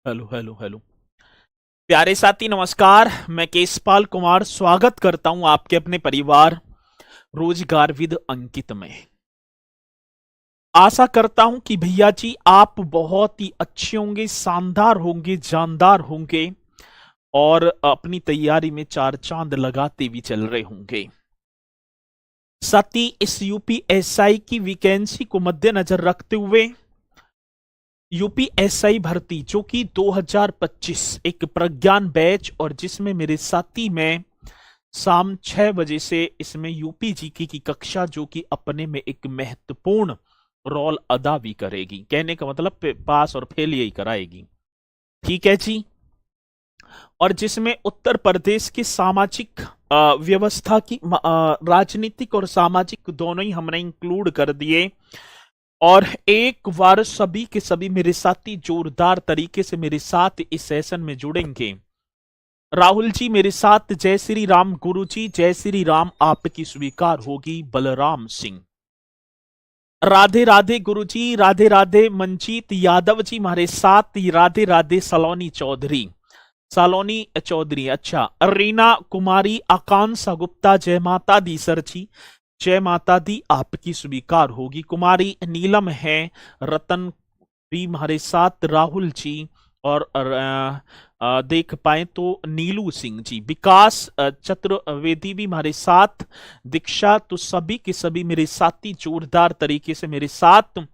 Hello hello hello. प्यारे साथी नमस्कार, मैं केशपाल कुमार स्वागत करता हूं आपके अपने परिवार रोजगार विद अंकित में। आशा करता हूं कि भैया जी आप बहुत ही अच्छे होंगे, शानदार होंगे, जानदार होंगे और अपनी तैयारी में चार चांद लगाते भी चल रहे होंगे। साथी इस यूपीएसआई की वैकेंसी को मद्देनजर रखते हुए यूपीएसआई भर्ती जो कि 2025 एक प्रज्ञान बैच और जिसमें मेरे साथी में शाम 6 बजे से इसमें यूपी जीके की कक्षा जो कि अपने में एक महत्वपूर्ण रोल अदा भी करेगी। कहने का मतलब पास और फेल यही कराएगी। ठीक है जी। और जिसमें उत्तर प्रदेश की सामाजिक व्यवस्था की राजनीतिक और सामाजिक दोनों ही हमने इंक्लूड कर दिए। और एक बार सभी के सभी मेरे साथी जोरदार तरीके से मेरे साथ इस सेशन में जुड़ेंगे। राहुल जी मेरे साथ, जय श्री राम गुरु जी, जय श्री राम आपकी स्वीकार होगी। बलराम सिंह, राधे राधे गुरु जी, राधे राधे। मंजीत यादव जी हमारे साथ, राधे राधे। सलोनी चौधरी, अच्छा। रीना कुमारी, आकांक्षा गुप्ता, जय माता दी सर जी, जय माता दी आपकी स्वीकार होगी। कुमारी नीलम है, रतन भी हमारे साथ, राहुल जी और देख पाए तो नीलू सिंह जी, विकास चतुर्वेदी भी हमारे साथ, दीक्षा। तो सभी के सभी मेरे साथी जोरदार तरीके से मेरे साथ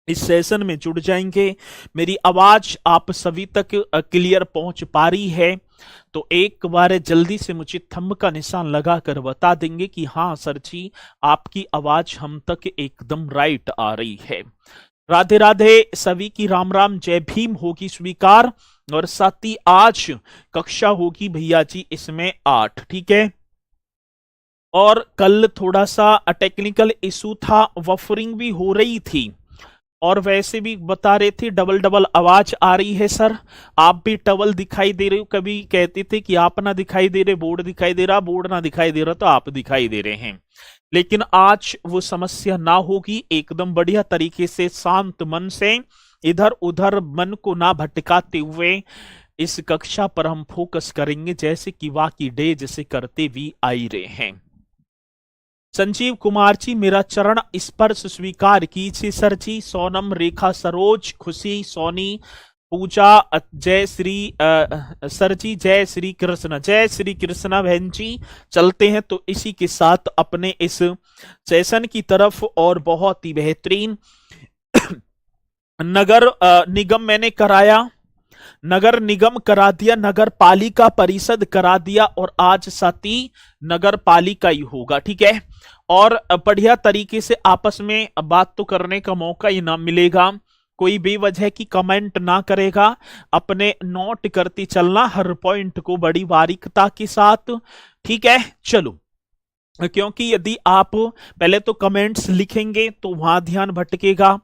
इस सेशन में जुड़ जाएंगे। मेरी आवाज आप सभी तक क्लियर पहुंच पा रही है तो एक बार जल्दी से मुझे थंब का निशान लगाकर बता देंगे कि हाँ सर जी आपकी आवाज हम तक एकदम राइट आ रही है। राधे राधे सभी की, राम राम, जय भीम होगी स्वीकार। और साथ ही आज कक्षा होगी भैया जी इसमें 8, ठीक है। और कल थोड़ा सा टेक्निकल इशू था, वफरिंग भी हो रही थी और वैसे भी बता रहे थे डबल डबल आवाज आ रही है सर। आप भी डबल दिखाई दे रहे हो, कभी कहते थे कि आप ना दिखाई दे रहे, बोर्ड दिखाई दे रहा, बोर्ड ना दिखाई दे रहा तो आप दिखाई दे रहे हैं। लेकिन आज वो समस्या ना होगी, एकदम बढ़िया तरीके से शांत मन से इधर उधर मन को ना भटकाते हुए इस कक्षा पर हम फोकस करेंगे जैसे कि वाकई डे जैसे करते भी आई रहे हैं। संजीव कुमार जी मेरा चरण स्पर्श स्वीकार कीजिए सर जी। सोनम, रेखा, सरोज, खुशी, सोनी, पूजा, जय श्री सर जी, जय श्री कृष्ण, जय श्री कृष्ण बहन जी। चलते हैं तो इसी के साथ अपने इस सेशन की तरफ। और बहुत ही बेहतरीन नगर निगम मैंने कराया, नगर निगम करा दिया, नगर पालिका परिषद करा दिया और आज साथी नगर पालिका ही होगा, ठीक है। और बढ़िया तरीके से आपस में बात तो करने का मौका ही ना मिलेगा, कोई बेवजह की कमेंट ना करेगा, अपने नोट करते चलना हर पॉइंट को बड़ी बारीकता के साथ, ठीक है। चलो, क्योंकि यदि आप पहले तो कमेंट्स लिखेंगे तो वहां ध्यान भटकेगा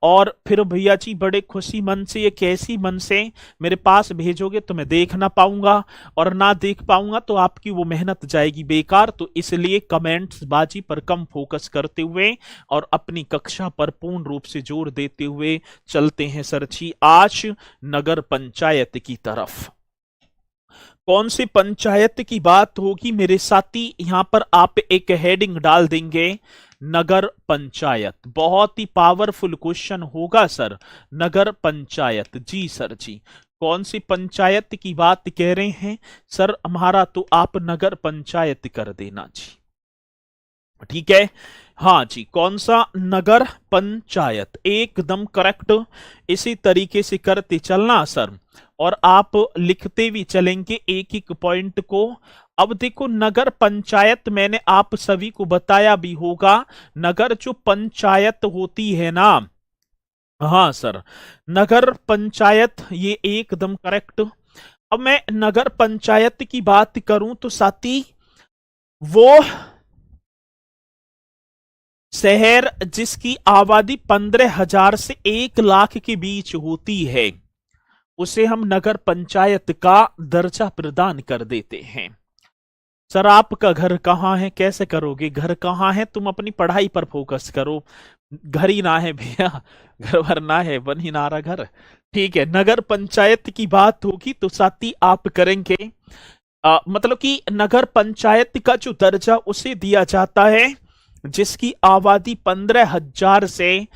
और फिर भैया जी बड़े खुशी मन से, ये कैसी मन से मेरे पास भेजोगे तो मैं देख ना पाऊंगा और ना देख पाऊंगा तो आपकी वो मेहनत जाएगी बेकार। तो इसलिए कमेंट्स बाजी पर कम फोकस करते हुए और अपनी कक्षा पर पूर्ण रूप से जोर देते हुए चलते हैं सर जी आज नगर पंचायत की तरफ। कौन सी पंचायत की बात होगी मेरे साथी, यहां पर आप एक हेडिंग डाल देंगे नगर पंचायत। बहुत ही पावरफुल क्वेश्चन होगा सर, नगर पंचायत। जी सर जी, कौन सी पंचायत की बात कह रहे हैं सर हमारा, तो आप नगर पंचायत कर देना जी, ठीक है। हाँ जी, कौन सा, नगर पंचायत, एकदम करेक्ट। इसी तरीके से करते चलना सर और आप लिखते भी चलेंगे एक एक पॉइंट को। अब देखो नगर पंचायत मैंने आप सभी को बताया भी होगा, नगर जो पंचायत होती है ना, हाँ सर, नगर पंचायत, ये एकदम करेक्ट। अब मैं नगर पंचायत की बात करूं तो साथी वो शहर जिसकी आबादी 15,000 से 1 लाख के बीच होती है उसे हम नगर पंचायत का दर्जा प्रदान कर देते हैं। सर आपका घर कहाँ है, कैसे करोगे, घर कहाँ है, तुम अपनी पढ़ाई पर फोकस करो, घर ही ना है भैया, घर भर ना है, बन ही ना रहा घर। ठीक है, नगर पंचायत की बात होगी तो साथी आप करेंगे मतलब कि नगर पंचायत का जो दर्जा उसे दिया जाता है जिसकी आबादी 15,000 से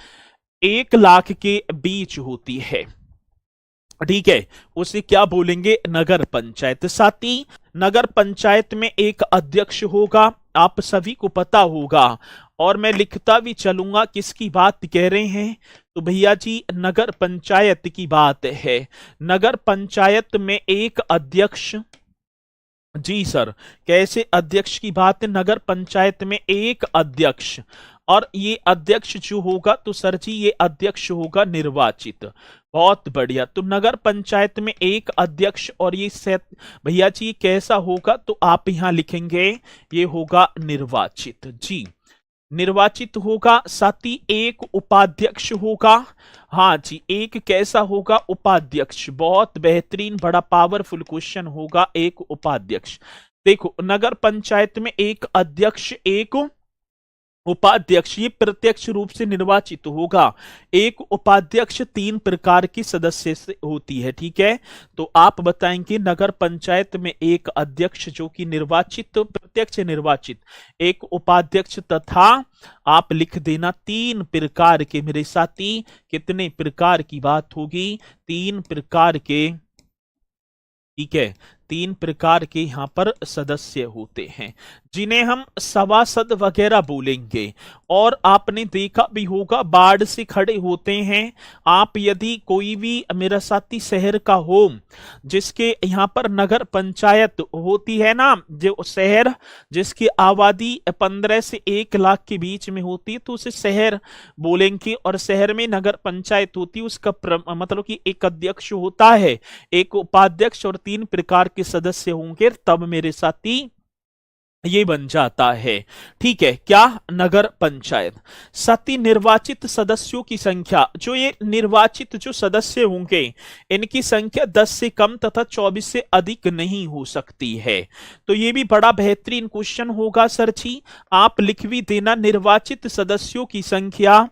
1 लाख के बीच होती है। ठीक है, उसे क्या बोलेंगे? नगर पंचायत। साथ ही नगर पंचायत में एक अध्यक्ष होगा, आप सभी को पता होगा, और मैं लिखता भी चलूंगा किसकी बात कह रहे हैं। तो भैया जी नगर पंचायत की बात है। नगर पंचायत में एक अध्यक्ष, जी सर, कैसे अध्यक्ष की बात है? नगर पंचायत में एक अध्यक्ष, और ये अध्यक्ष जो होगा तो सर जी ये अध्यक्ष होगा निर्वाचित। बहुत बढ़िया। तो नगर पंचायत में एक अध्यक्ष, और ये भैया जी ये कैसा होगा? तो आप यहां लिखेंगे ये होगा निर्वाचित। जी निर्वाचित होगा। साथ ही एक उपाध्यक्ष होगा। हाँ जी, एक कैसा होगा? उपाध्यक्ष। बहुत बेहतरीन, बड़ा पावरफुल क्वेश्चन होगा एक उपाध्यक्ष। देखो नगर पंचायत में एक अध्यक्ष, एक उपाध्यक्ष, ये प्रत्यक्ष रूप से निर्वाचित होगा। एक उपाध्यक्ष 3 प्रकार की सदस्य से होती है। ठीक है, तो आप बताएंगे नगर पंचायत में एक अध्यक्ष जो कि निर्वाचित, प्रत्यक्ष निर्वाचित, एक उपाध्यक्ष, तथा आप लिख देना 3 प्रकार के। मेरे साथी कितने प्रकार की बात होगी? 3 प्रकार के। ठीक है, 3 प्रकार के यहां पर सदस्य होते हैं जिन्हें हम सभासद वगैरह बोलेंगे। और आपने देखा भी होगा बाढ़ से खड़े होते हैं आप। यदि कोई भी मेरा साथी शहर का हो जिसके यहां पर नगर पंचायत होती है ना, जो शहर जिसकी आबादी 15 से 1 लाख के बीच में होती है तो उसे शहर बोलेंगे। और शहर में नगर पंचायत होती है, उसका मतलब कि एक अध्यक्ष होता है, एक उपाध्यक्ष और 3 प्रकार के सदस्य होंगे, तब मेरे साथी ये बन जाता है। ठीक है, क्या? नगर पंचायत। साथी निर्वाचित सदस्यों की संख्या, जो ये निर्वाचित जो सदस्य होंगे इनकी संख्या 10 से कम तथा 24 से अधिक नहीं हो सकती है। तो ये भी बड़ा बेहतरीन क्वेश्चन होगा सर जी, आप लिख भी देना। निर्वाचित सदस्यों की संख्या,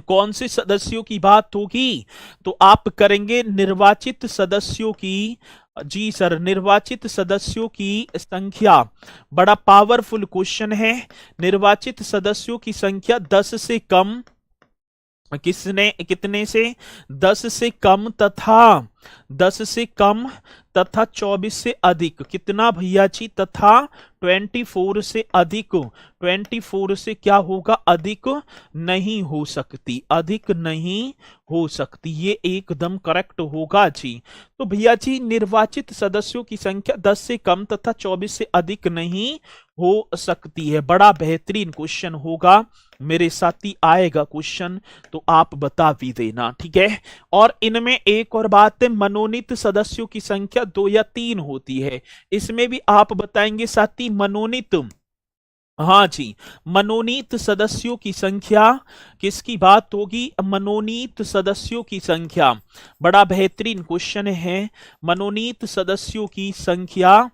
कौन से सदस्यों की बात होगी? तो आप करेंगे निर्वाचित सदस्यों की। जी सर, निर्वाचित सदस्यों की संख्या, बड़ा पावरफुल क्वेश्चन है। निर्वाचित सदस्यों की संख्या 10 से कम, किसने कितने से? 10 से कम तथा 10 से कम तथा 24 से अधिक। कितना भैया जी? तथा 24 से अधिक। 24 से क्या होगा? अधिक नहीं हो सकती, अधिक नहीं हो सकती, ये एकदम करेक्ट होगा जी। तो भैया जी निर्वाचित सदस्यों की संख्या 10 से कम तथा 24 से अधिक नहीं हो सकती है। बड़ा बेहतरीन क्वेश्चन होगा मेरे साथी, आएगा क्वेश्चन तो आप बता भी देना। ठीक है, और इनमें एक और बात है, मनोनीत सदस्यों की संख्या 2 या 3 होती है। इसमें भी आप बताएंगे साथी मनोनीत। हाँ जी, मनोनीत सदस्यों की संख्या, किसकी बात होगी? मनोनीत सदस्यों की संख्या। बड़ा बेहतरीन क्वेश्चन है। मनोनीत सदस्यों की संख्या,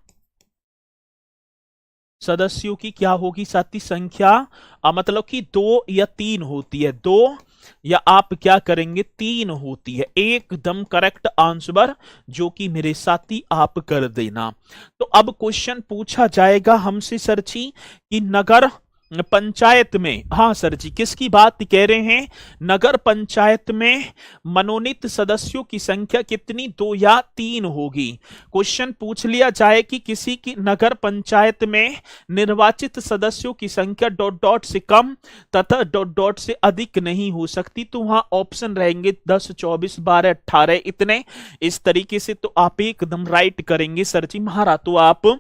सदस्यों की क्या होगी साथी? संख्या मतलब कि 2 या 3 होती है। 2 या आप क्या करेंगे? 3 होती है। एकदम करेक्ट आंसर जो कि मेरे साथी आप कर देना। तो अब क्वेश्चन पूछा जाएगा हमसे सर जी कि नगर पंचायत में, हाँ सर जी किसकी बात कह रहे हैं? नगर पंचायत में मनोनीत सदस्यों की संख्या कितनी? 2 या 3 होगी। क्वेश्चन पूछ लिया जाए कि किसी की नगर पंचायत में निर्वाचित सदस्यों की संख्या डॉट डॉट से कम तथा डॉट डॉट से अधिक नहीं हो सकती, तो वहां ऑप्शन रहेंगे 10, 24, 12, 18 इतने, इस तरीके से। तो आप एकदम राइट करेंगे सर जी महारा, तो आप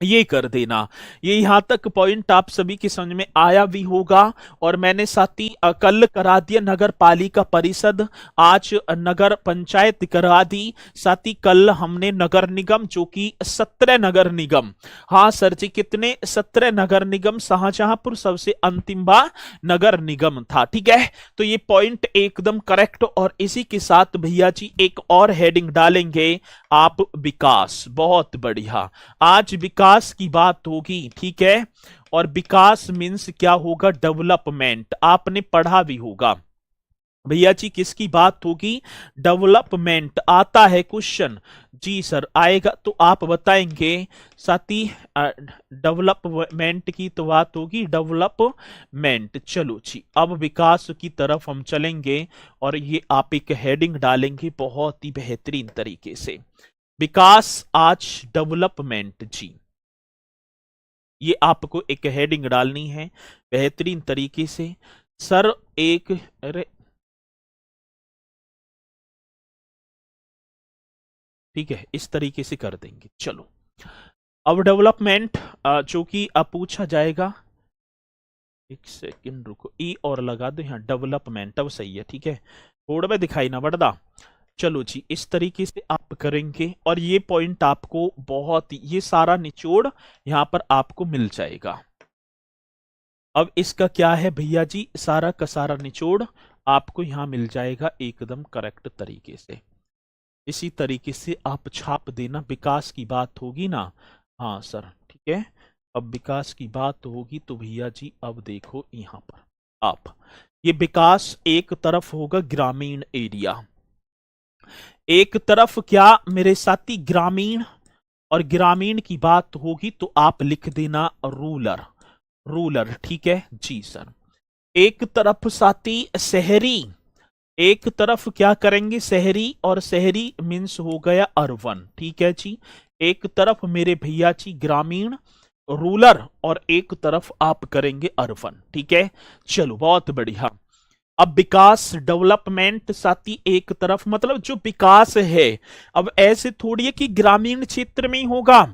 ये कर देना। ये यहां तक पॉइंट आप सभी की समझ में आया भी होगा। और मैंने साथी कल करा दिया नगर पालिका परिषद, आज नगर पंचायत करा दी। साथी कल हमने नगर निगम, जो कि 17 नगर निगम, हाँ सर जी कितने? 17 नगर निगम, शाहजहांपुर सबसे अंतिम नगर निगम था। ठीक है, तो ये पॉइंट एकदम करेक्ट। और इसी के साथ भैया जी एक और हेडिंग डालेंगे आप, विकास। बहुत बढ़िया, आज विकास की बात होगी। ठीक है, और विकास मीन्स क्या होगा, डेवलपमेंट। आपने पढ़ा भी होगा भैया जी, किसकी बात होगी, डेवलपमेंट। आता है क्वेश्चन, जी सर आएगा तो आप बताएंगे। साथी डेवलपमेंट की तो बात होगी, डेवलपमेंट। चलो जी, अब विकास की तरफ हम चलेंगे और ये आप एक हेडिंग डालेंगे बहुत ही बेहतरीन तरीके से, विकास आज डेवलपमेंट। जी, ये आपको एक हेडिंग डालनी है बेहतरीन तरीके से। सर एक, अरे ठीक है, इस तरीके से कर देंगे। चलो, अब डेवलपमेंट जो कि अब पूछा जाएगा, एक सेकंड रुको, ई और लगा दो यहाँ, डेवलपमेंट अब सही है, ठीक है, बोर्ड में दिखाई ना बढ़दा। चलो जी, इस तरीके से आप करेंगे और ये पॉइंट आपको बहुत ही, ये सारा निचोड़ यहाँ पर आपको मिल जाएगा। अब इसका क्या है भैया जी, सारा का सारा निचोड़ आपको यहाँ मिल जाएगा एकदम करेक्ट तरीके से। इसी तरीके से आप छाप देना, विकास की बात होगी ना, हाँ सर ठीक है। अब विकास की बात होगी तो भैया जी अब देखो यहाँ पर आप, ये विकास एक तरफ होगा ग्रामीण एरिया, एक तरफ क्या मेरे साथी ग्रामीण, और ग्रामीण की बात होगी तो आप लिख देना रूरल, रूरल, ठीक है जी सर। एक तरफ साथी शहरी, एक तरफ क्या करेंगे शहरी, और शहरी मीन्स हो गया अर्बन, ठीक है जी। एक तरफ मेरे भैया जी ग्रामीण रूरल, और एक तरफ आप करेंगे अर्बन, ठीक है। चलो बहुत बढ़िया। अब विकास डेवलपमेंट साथी एक तरफ, मतलब जो विकास है अब ऐसे थोड़ी है कि ग्रामीण क्षेत्र में ही होगा,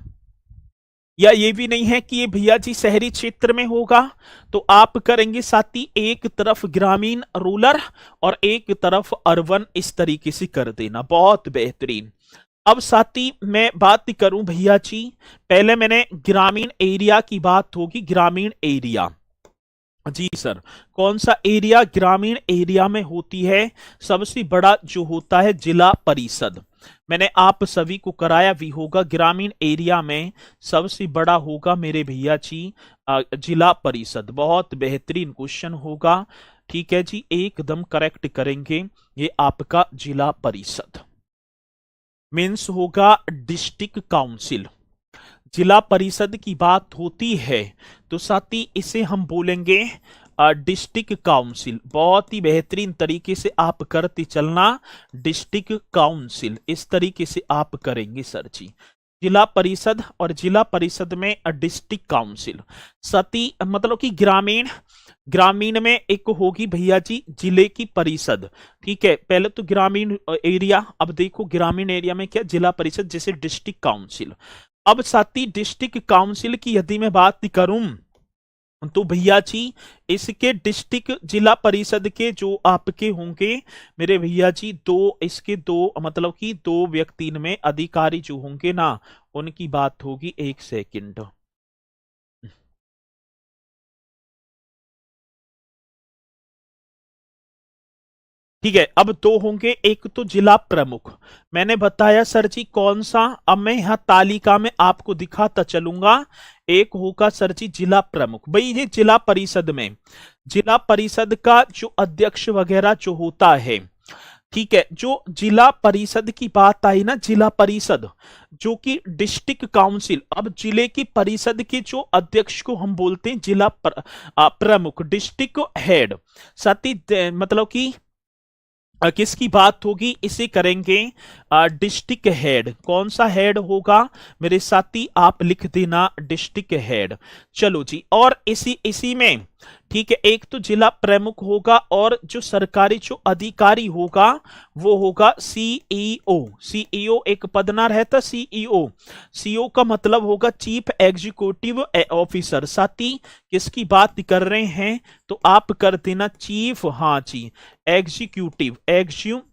या ये भी नहीं है कि ये भैया जी शहरी क्षेत्र में होगा। तो आप करेंगे साथी एक तरफ ग्रामीण रूरल और एक तरफ अर्बन, इस तरीके से कर देना, बहुत बेहतरीन। अब साथी मैं बात करूं भैया जी, पहले मैंने ग्रामीण एरिया की बात होगी, ग्रामीण एरिया, जी सर। कौन सा एरिया ग्रामीण एरिया में होती है, सबसे बड़ा जो होता है जिला परिषद। मैंने आप सभी को कराया भी होगा, ग्रामीण एरिया में सबसे बड़ा होगा मेरे भैया जी जिला परिषद। बहुत बेहतरीन क्वेश्चन होगा, ठीक है जी, एकदम करेक्ट करेंगे। ये आपका जिला परिषद मीन्स होगा डिस्ट्रिक्ट काउंसिल। जिला परिषद की बात होती है तो साथी इसे हम बोलेंगे डिस्ट्रिक्ट काउंसिल। बहुत ही बेहतरीन तरीके से आप करते चलना, डिस्ट्रिक्ट काउंसिल, इस तरीके से आप करेंगे सर जी। जिला परिषद और जिला परिषद में डिस्ट्रिक्ट काउंसिल। साथी मतलब कि ग्रामीण, ग्रामीण में एक होगी भैया जी जिले की परिषद, ठीक है। पहले तो ग्रामीण एरिया, अब देखो ग्रामीण एरिया में क्या जिला परिषद, जैसे डिस्ट्रिक्ट काउंसिल। अब साथी डिस्ट्रिक्ट काउंसिल की यदि मैं बात करूं तो भैया जी इसके डिस्ट्रिक्ट जिला परिषद के जो आपके होंगे मेरे भैया जी दो, इसके दो मतलब कि दो व्यक्ति में अधिकारी जो होंगे ना, उनकी बात होगी, एक सेकंड, ठीक है। अब दो होंगे, एक तो जिला प्रमुख, मैंने बताया सर जी कौन सा, अब मैं यहां तालिका में आपको दिखाता चलूंगा। एक होगा सर जी जिला प्रमुख, भाई ये जिला परिषद में, जिला परिषद का जो अध्यक्ष वगैरह जो होता है, ठीक है। जो जिला परिषद की बात आई ना, जिला परिषद जो कि डिस्ट्रिक्ट काउंसिल, अब जिले की परिषद के जो अध्यक्ष को हम बोलते हैं जिला प्रमुख, डिस्ट्रिक्ट हेड। साथी मतलब कि किसकी बात होगी, इसे करेंगे डिस्ट्रिक्ट हेड। कौन सा हेड होगा मेरे साथी, आप लिख देना डिस्ट्रिक्ट हेड। चलो जी, और इसी में ठीक है, एक तो जिला प्रमुख होगा और जो सरकारी जो अधिकारी होगा वो होगा सीईओ। सीईओ एक पद ना रहता, सीईओ, सीईओ का मतलब होगा चीफ एग्जीक्यूटिव ऑफिसर। साथी किसकी बात कर रहे हैं, तो आप कर देना चीफ, हाँ जी, एग्जीक्यूटिव, एग्जीक्यूटिव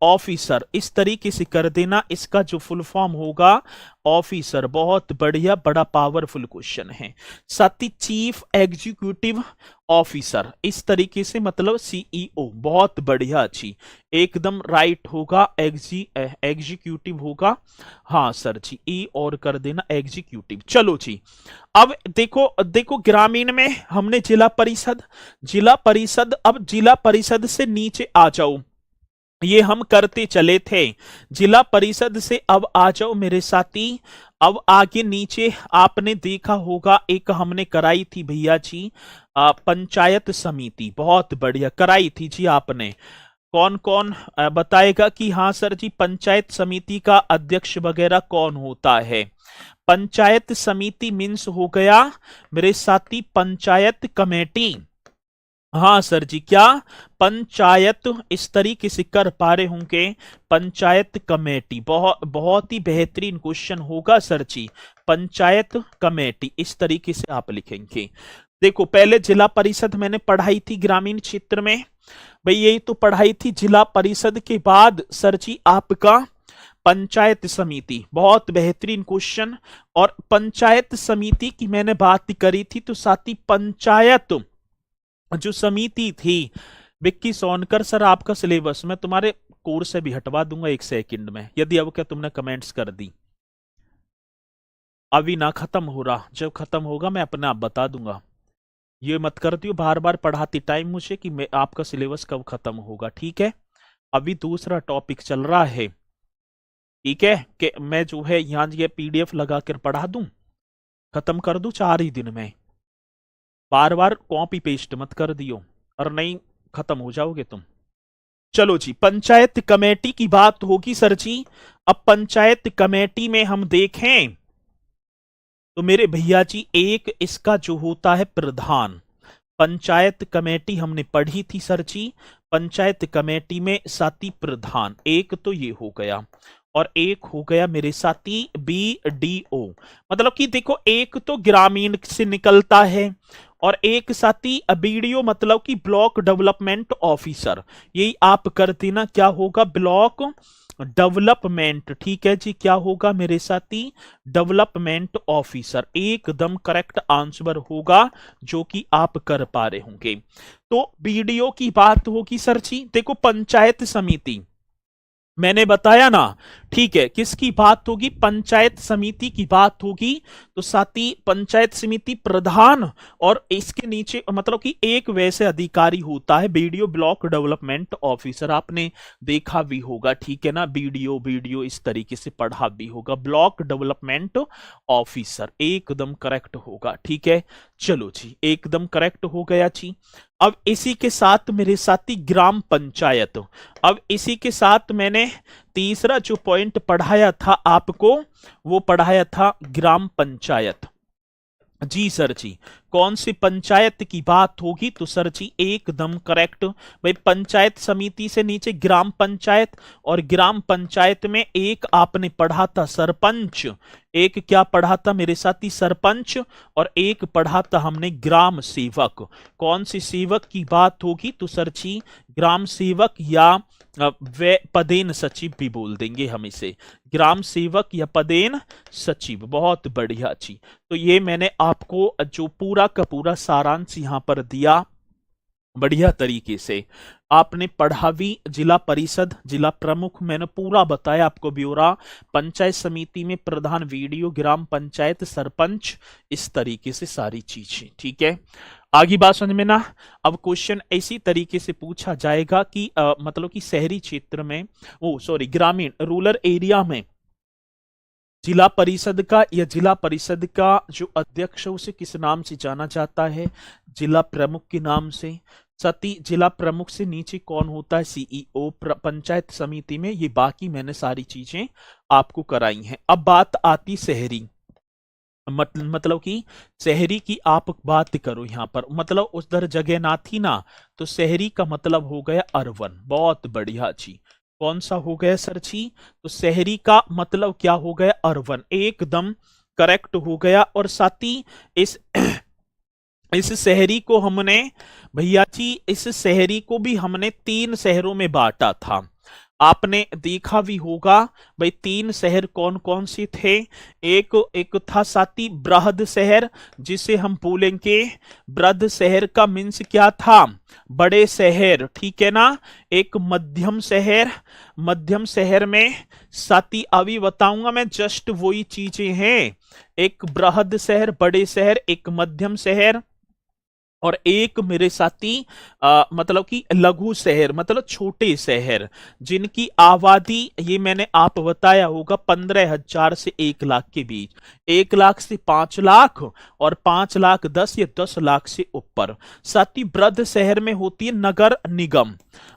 ऑफिसर, इस तरीके से कर देना, इसका जो फुल फॉर्म होगा ऑफिसर। बहुत बढ़िया, बड़ा पावरफुल क्वेश्चन है। साथ ही चीफ एग्जीक्यूटिव ऑफिसर, इस तरीके से मतलब सीईओ। बहुत बढ़िया, अच्छी, एकदम राइट होगा, एग्जीक्यूटिव होगा। हाँ सर जी, ई और कर देना एग्जीक्यूटिव। चलो जी, अब देखो देखो ग्रामीण में हमने जिला परिषद, जिला परिषद, अब जिला परिषद से नीचे आ जाओ, ये हम करते चले थे। जिला परिषद से अब आ जाओ मेरे साथी, अब आगे नीचे आपने देखा होगा, एक हमने कराई थी भैया जी पंचायत समिति। बहुत बढ़िया कराई थी जी आपने। कौन कौन बताएगा कि हाँ सर जी पंचायत समिति का अध्यक्ष वगैरह कौन होता है? पंचायत समिति मीन्स हो गया मेरे साथी पंचायत कमेटी। हाँ सर जी, क्या पंचायत, इस तरीके से कर पा रहे होंगे, पंचायत कमेटी। बहुत ही बेहतरीन क्वेश्चन होगा सर जी, पंचायत कमेटी, इस तरीके से आप लिखेंगे। देखो पहले जिला परिषद मैंने पढ़ाई थी ग्रामीण क्षेत्र में, भाई यही तो पढ़ाई थी। जिला परिषद के बाद सर जी आपका पंचायत समिति। बहुत बेहतरीन क्वेश्चन। और पंचायत समिति की मैंने बात करी थी, तो साथी पंचायत जो समिति थी, विक्की सोनकर सर आपका सिलेबस मैं तुम्हारे कोर्स से भी हटवा दूंगा 1 सेकंड में, यदि अब क्या तुमने कमेंट्स कर दी। अभी ना खत्म हो रहा, जब खत्म होगा मैं अपने आप बता दूंगा। ये मत कर दियो बार बार पढ़ाती टाइम मुझे कि मैं आपका सिलेबस कब खत्म होगा, ठीक है? अभी दूसरा टॉपिक चल रहा है, ठीक है? कि मैं जो है यहाँ ये पीडीएफ लगा कर पढ़ा दूं, खत्म कर दूं 4 ही दिन में। बार बार कॉपी पेस्ट मत कर दियो, और नहीं खत्म हो जाओगे तुम। चलो जी, पंचायत कमेटी की बात होगी सर जी। अब पंचायत कमेटी में हम देखें तो मेरे भैया जी, एक इसका जो होता है प्रधान, पंचायत कमेटी हमने पढ़ी थी सर जी। पंचायत कमेटी में साथी प्रधान, एक तो ये हो गया, और एक हो गया मेरे साथी बीडीओ। मतलब कि देखो एक तो ग्रामीण से निकलता है, और एक साथी बीडीओ मतलब कि ब्लॉक डेवलपमेंट ऑफिसर। यही आप कर देना, क्या होगा? ब्लॉक डेवलपमेंट, ठीक है जी, क्या होगा मेरे साथी? Development officer. एकदम करेक्ट आंसर होगा जो कि आप कर पा रहे होंगे। तो बीडीओ की बात होगी सर जी। देखो पंचायत समिति मैंने बताया ना, ठीक है? किसकी बात होगी? पंचायत समिति की बात होगी। तो साथी पंचायत समिति प्रधान, और इसके नीचे मतलब कि एक वैसे अधिकारी होता है बीडीओ, ब्लॉक डेवलपमेंट ऑफिसर। आपने देखा भी होगा, ठीक है ना? बीडीओ बीडीओ इस तरीके से पढ़ा भी होगा, ब्लॉक डेवलपमेंट ऑफिसर। एकदम करेक्ट होगा, ठीक है? चलो जी, एकदम करेक्ट हो गया जी। अब इसी के साथ मेरे साथी ग्राम पंचायत। अब इसी के साथ मैंने तीसरा जो पॉइंट पढ़ाया था आपको, वो पढ़ाया था ग्राम पंचायत। जी सर जी, कौन सी पंचायत की बात होगी? तो सर जी एकदम करेक्ट, भाई पंचायत समिति से नीचे ग्राम पंचायत, और ग्राम पंचायत में एक आपने पढ़ा था सरपंच, एक क्या पढ़ा था मेरे साथी? सरपंच, और एक पढ़ा था हमने ग्राम सेवक। कौन सी सेवक की बात होगी? तो सर जी ग्राम सेवक, या वे पदेन सचिव भी बोल देंगे हम इसे, ग्राम सेवक या पदेन सचिव। बहुत बढ़िया जी। तो ये मैंने आपको जो पूरा का पूरा सारांश यहां पर दिया बढ़िया तरीके से। आपने पढ़ा भी जिला परिषद, जिला प्रमुख मैंने पूरा बताया आपको ब्यौरा, पंचायत समिति में प्रधान, वीडियो, ग्राम पंचायत, सरपंच, इस तरीके से सारी चीजें, ठीक है? आगे बात समझ में ना? अब क्वेश्चन इसी तरीके से पूछा जाएगा कि मतलब कि शहरी क्षेत्र में, ग्रामीण रूरल एरिया में जिला परिषद का या जिला परिषद का जो अध्यक्ष है उसे किस नाम से जाना जाता है? जिला प्रमुख के नाम से। सती जिला प्रमुख से नीचे कौन होता है? सीईओ। पंचायत समिति में ये बाकी मैंने सारी चीजें आपको कराई हैं। अब बात आती शहरी, मतलब कि शहरी की आप बात करो यहां पर, मतलब उधर जगह ना थी ना, तो शहरी का मतलब हो गया अर्बन। बहुत बढ़िया जी। कौन सा हो गया सर जी? तो शहरी का मतलब क्या हो गया? अर्बन। एकदम करेक्ट हो गया। और साथ ही इस शहरी को हमने भैया जी, इस शहरी को भी हमने 3 शहरों में बांटा था। आपने देखा भी होगा भाई 3 शहर कौन कौन से थे। एक एक था साथी बृहद शहर, जिसे हम बोलेंगे बृहद शहर का मीन्स क्या था, बड़े शहर, ठीक है ना। एक मध्यम शहर, मध्यम शहर में साथी अभी बताऊंगा मैं, जस्ट वही चीजें हैं। एक बृहद शहर बड़े शहर, एक मध्यम शहर, और एक मेरे साथी मतलब कि लघु शहर मतलब छोटे शहर, जिनकी आबादी ये मैंने आप बताया होगा 15,000 से 1 लाख के बीच, 1 लाख से 5 लाख और 5 लाख 10 या 10 लाख से ऊपर। साथी बृहद शहर में होती है नगर निगम।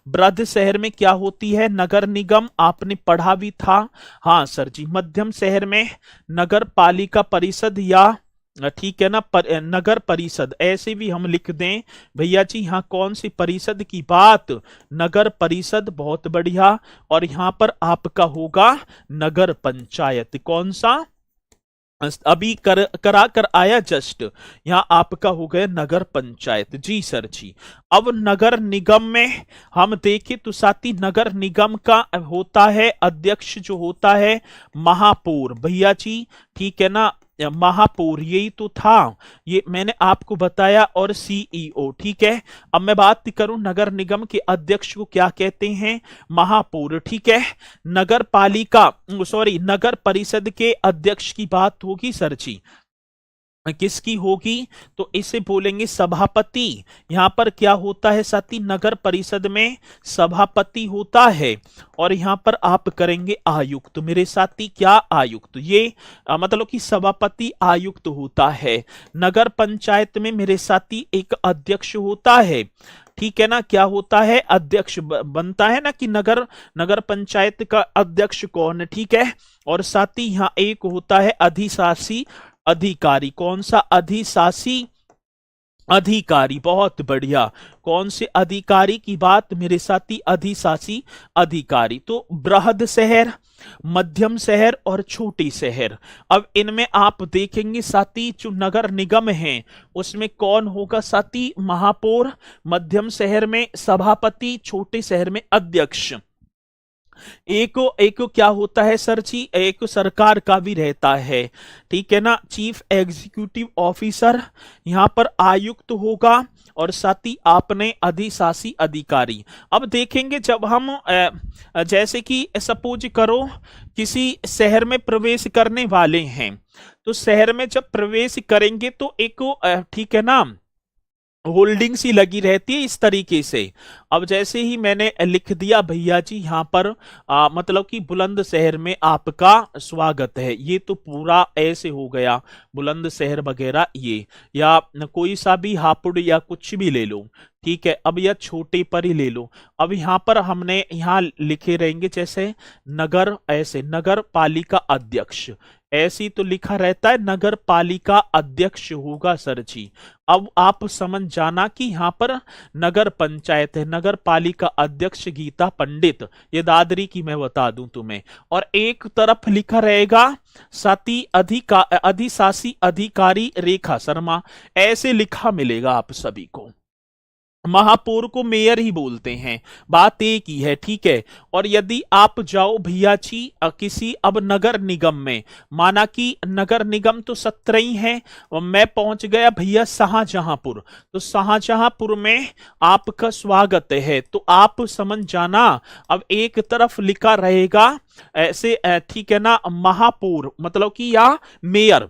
बृहद शहर में क्या होती है, नगर निगम, आपने पढ़ा भी था। हाँ सर जी। मध्यम शहर में नगर पालिका परिषद या ठीक है ना नगर परिषद, ऐसे भी हम लिख दें भैया जी। यहाँ कौन सी परिषद की बात, नगर परिषद, बहुत बढ़िया। और यहाँ पर आपका होगा नगर पंचायत, कौन सा, अभी करा कर आया जस्ट, यहाँ आपका हो गया नगर पंचायत। जी सर जी। अब नगर निगम में हम देखें तो साथी नगर निगम का होता है अध्यक्ष, जो होता है महापौर, भैया जी, ठीक है ना, महापौर यही तो था, ये मैंने आपको बताया, और सीईओ, ठीक है। अब मैं बात करूं नगर निगम के अध्यक्ष को क्या कहते हैं, महापौर, ठीक है। नगर पालिका सॉरी नगर परिषद के अध्यक्ष की बात होगी सर जी, किसकी होगी, तो इसे बोलेंगे सभापति। यहां पर क्या होता है साथी, नगर परिषद में सभापति होता है, और यहां पर आप करेंगे आयुक्त, मेरे साथी, क्या आयुक्त, ये मतलब कि सभापति आयुक्त होता है। नगर पंचायत में मेरे साथी एक अध्यक्ष होता है, ठीक है ना, क्या होता है, अध्यक्ष बनता है ना कि नगर पंचायत का अध्यक्ष कौन है, ठीक है। और साथ ही यहां एक होता है अधिशासी अधिकारी, कौन सा, अधिशासी अधिकारी, बहुत बढ़िया। कौन से अधिकारी की बात मेरे साथी, अधिशासी अधिकारी। तो बृहद शहर, मध्यम शहर और छोटी शहर। अब इनमें आप देखेंगे साथी जो नगर निगम है उसमें कौन होगा साथी, महापौर, मध्यम शहर में सभापति, छोटे शहर में अध्यक्ष। एक क्या होता है सर जी, एक सरकार का भी रहता है, ठीक है ना, चीफ एग्जीक्यूटिव ऑफिसर, यहां पर आयुक्त होगा, और साथ ही आपने अधिशासी अधिकारी। अब देखेंगे जब हम जैसे कि सपोज करो किसी शहर में प्रवेश करने वाले हैं, तो शहर में जब प्रवेश करेंगे तो एक ठीक है ना होल्डिंग सी लगी रहती है इस तरीके से। अब जैसे ही मैंने लिख दिया भैया जी यहाँ पर मतलब कि बुलंद शहर में आपका स्वागत है, ये तो पूरा ऐसे हो गया बुलंद शहर वगैरह ये, या कोई सा भी हापुड़ या कुछ भी ले लो, ठीक है। अब यह छोटे पर ही ले लो। अब यहाँ पर हमने यहाँ लिखे रहेंगे जैसे नगर, ऐसे नगर पालिका अध्यक्ष, ऐसी तो लिखा रहता है नगर पालिका अध्यक्ष होगा सर जी। अब आप समझ जाना कि यहाँ पर नगर पंचायत है, नगर पालिका अध्यक्ष गीता पंडित, ये दादरी की मैं बता दूं तुम्हें। और एक तरफ लिखा रहेगा साथी अधिशासी अधिकारी रेखा शर्मा, ऐसे लिखा मिलेगा आप सभी को। महापौर को मेयर ही बोलते हैं, बात एक ही है, ठीक है। और यदि आप जाओ भैया जी किसी अब नगर निगम में, माना कि नगर निगम तो 17 ही है, और मैं पहुंच गया भैया शाहजहांपुर, तो शाहजहांपुर में आपका स्वागत है, तो आप समझ जाना। अब एक तरफ लिखा रहेगा ऐसे ठीक है ना महापौर मतलब कि या मेयर,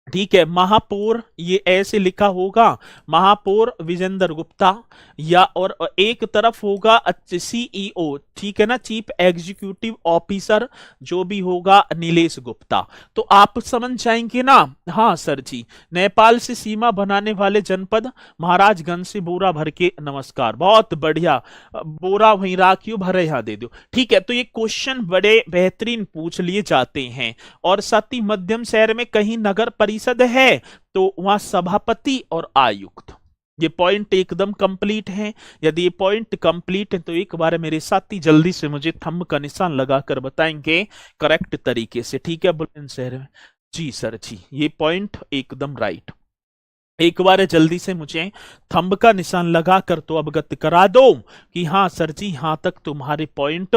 ठीक है, महापौर ये ऐसे लिखा होगा महापौर विजेंद्र गुप्ता, या और एक तरफ होगा सीईओ, ठीक है ना, चीफ एग्जीक्यूटिव ऑफिसर जो भी होगा नीलेश गुप्ता। तो आप समझ जाएंगे ना। हाँ सर जी। नेपाल से सीमा बनाने वाले जनपद महाराजगंज से बोरा भर के, नमस्कार, बहुत बढ़िया, बोरा वहीं राखियो भरे यहाँ दे दो, ठीक है। तो ये क्वेश्चन बड़े बेहतरीन पूछ लिए जाते हैं। और साथ ही मध्यम शहर में कहीं नगर परिषद है तो वहां सभापति और आयुक्त, ये पॉइंट एकदम कंप्लीट है। यदि ये पॉइंट कंप्लीट है तो एक बार मेरे साथी जल्दी से मुझे थंब का निशान लगाकर बताएंगे करेक्ट तरीके से, ठीक है। बुलंदशहर में, जी सर जी, ये पॉइंट एकदम राइट। एक बार जल्दी से मुझे थंब का निशान लगा कर तो अवगत करा दो कि हाँ सर जी, यहां तक तुम्हारे पॉइंट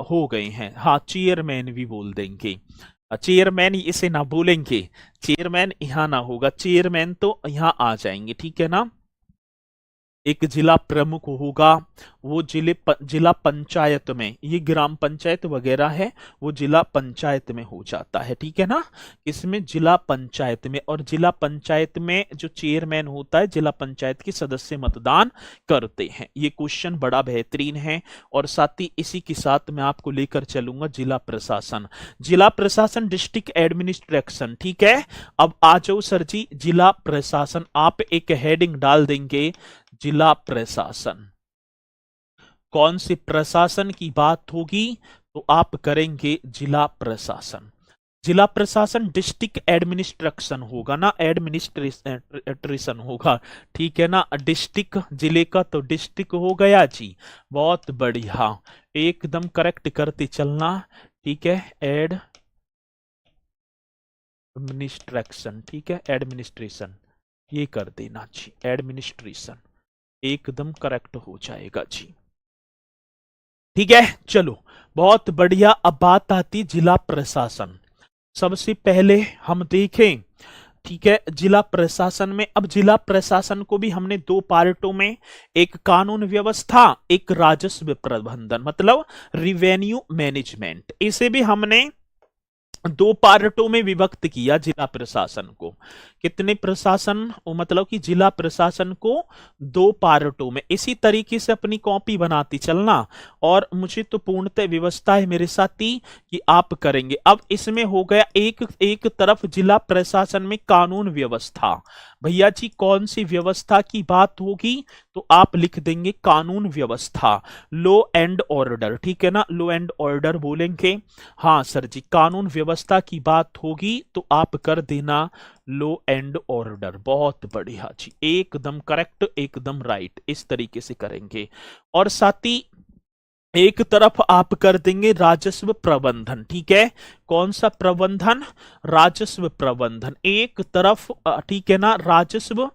हो गए हैं। हाँ, चेयरमैन भी बोल देंगे, चेयरमैन इसे ना बोलेंगे, चेयरमैन यहां ना होगा, चेयरमैन तो यहां आ जाएंगे, ठीक है ना। एक जिला प्रमुख होगा, वो जिला पंचायत में, ये ग्राम पंचायत वगैरह है, वो जिला पंचायत में हो जाता है, ठीक है ना। इसमें जिला पंचायत में, और जिला पंचायत में जो चेयरमैन होता है, जिला पंचायत के सदस्य मतदान करते हैं। ये क्वेश्चन बड़ा बेहतरीन है। और साथ ही इसी के साथ मैं आपको लेकर चलूंगा जिला प्रशासन। जिला प्रशासन डिस्ट्रिक्ट एडमिनिस्ट्रेशन, ठीक है। अब आ जाओ सर जी, जिला प्रशासन, आप एक हेडिंग डाल देंगे जिला प्रशासन। कौन से प्रशासन की बात होगी तो आप करेंगे जिला प्रशासन। जिला प्रशासन डिस्ट्रिक्ट एडमिनिस्ट्रेशन होगा ना, एडमिनिस्ट्रेशन होगा, ठीक है ना। डिस्ट्रिक्ट जिले का तो डिस्ट्रिक्ट हो गया जी, बहुत बढ़िया, एकदम करेक्ट करते चलना, ठीक है। एडमिनिस्ट्रेशन, ठीक है, एडमिनिस्ट्रेशन ये कर देना जी, एडमिनिस्ट्रेशन एकदम करेक्ट हो जाएगा जी, ठीक है। चलो बहुत बढ़िया। अब बात आती जिला प्रशासन। सबसे पहले हम देखें, ठीक है, जिला प्रशासन में, अब जिला प्रशासन को भी हमने दो पार्टों में, एक कानून व्यवस्था, एक राजस्व प्रबंधन, मतलब रिवेन्यू मैनेजमेंट, इसे भी हमने दो पार्टों में विभक्त किया जिला प्रशासन को। कितने प्रशासन, मतलब कि जिला प्रशासन को दो पार्टों में। इसी तरीके से अपनी कॉपी बनाती चलना, और मुझे तो पूर्णतः व्यवस्था है मेरे साथी कि आप करेंगे। अब इसमें हो गया एक तरफ जिला प्रशासन में कानून व्यवस्था। भैया जी कौन सी व्यवस्था की बात होगी तो आप लिख देंगे कानून व्यवस्था, लॉ एंड ऑर्डर, ठीक है ना, लॉ एंड ऑर्डर बोलेंगे। हाँ सर जी, कानून व्यवस्था की बात होगी तो आप कर देना लॉ एंड ऑर्डर। बहुत बढ़िया जी, एकदम करेक्ट, एकदम राइट, इस तरीके से करेंगे। और साथ ही एक तरफ आप कर देंगे राजस्व प्रबंधन, ठीक है। कौन सा प्रबंधन, राजस्व प्रबंधन, एक तरफ, ठीक है ना, राजस्व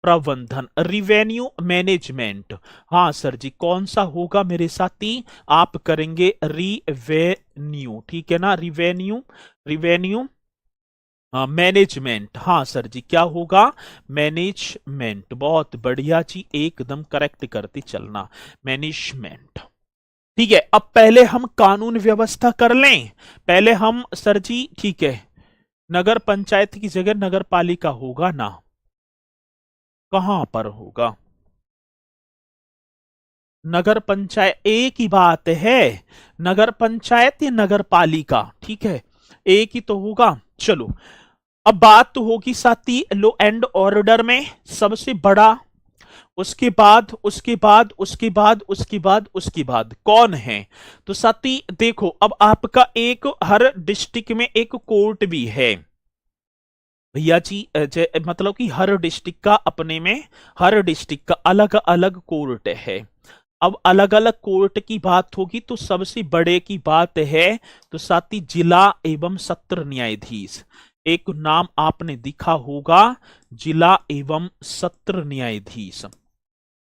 प्रबंधन, रिवेन्यू मैनेजमेंट। हाँ सर जी, कौन सा होगा मेरे साथी, आप करेंगे रिवेन्यू, ठीक है ना, रिवेन्यू मैनेजमेंट। हाँ सर जी, क्या होगा, मैनेजमेंट। बहुत बढ़िया जी, एकदम करेक्ट करते चलना, मैनेजमेंट, ठीक है। अब पहले हम कानून व्यवस्था कर लें, पहले हम सर जी, ठीक है, नगर पंचायत की जगह नगर पालिका होगा ना, कहां पर होगा, नगर पंचायत एक ही बात है, नगर पंचायत या नगर पालिका, ठीक है, एक ही तो होगा। चलो अब बात तो होगी साथी लॉ एंड ऑर्डर में सबसे बड़ा, उसके बाद उसके बाद उसके बाद उसके बाद उसके बाद कौन है, तो साथी देखो, अब आपका एक हर डिस्ट्रिक्ट में एक कोर्ट भी है भैया जी, मतलब कि हर डिस्ट्रिक्ट का अपने में, हर डिस्ट्रिक्ट का अलग अलग कोर्ट है। अब अलग अलग कोर्ट की बात होगी तो सबसे बड़े की बात है तो साथी जिला एवं सत्र न्यायाधीश, एक नाम आपने दिखा होगा, जिला एवं सत्र न्यायाधीश।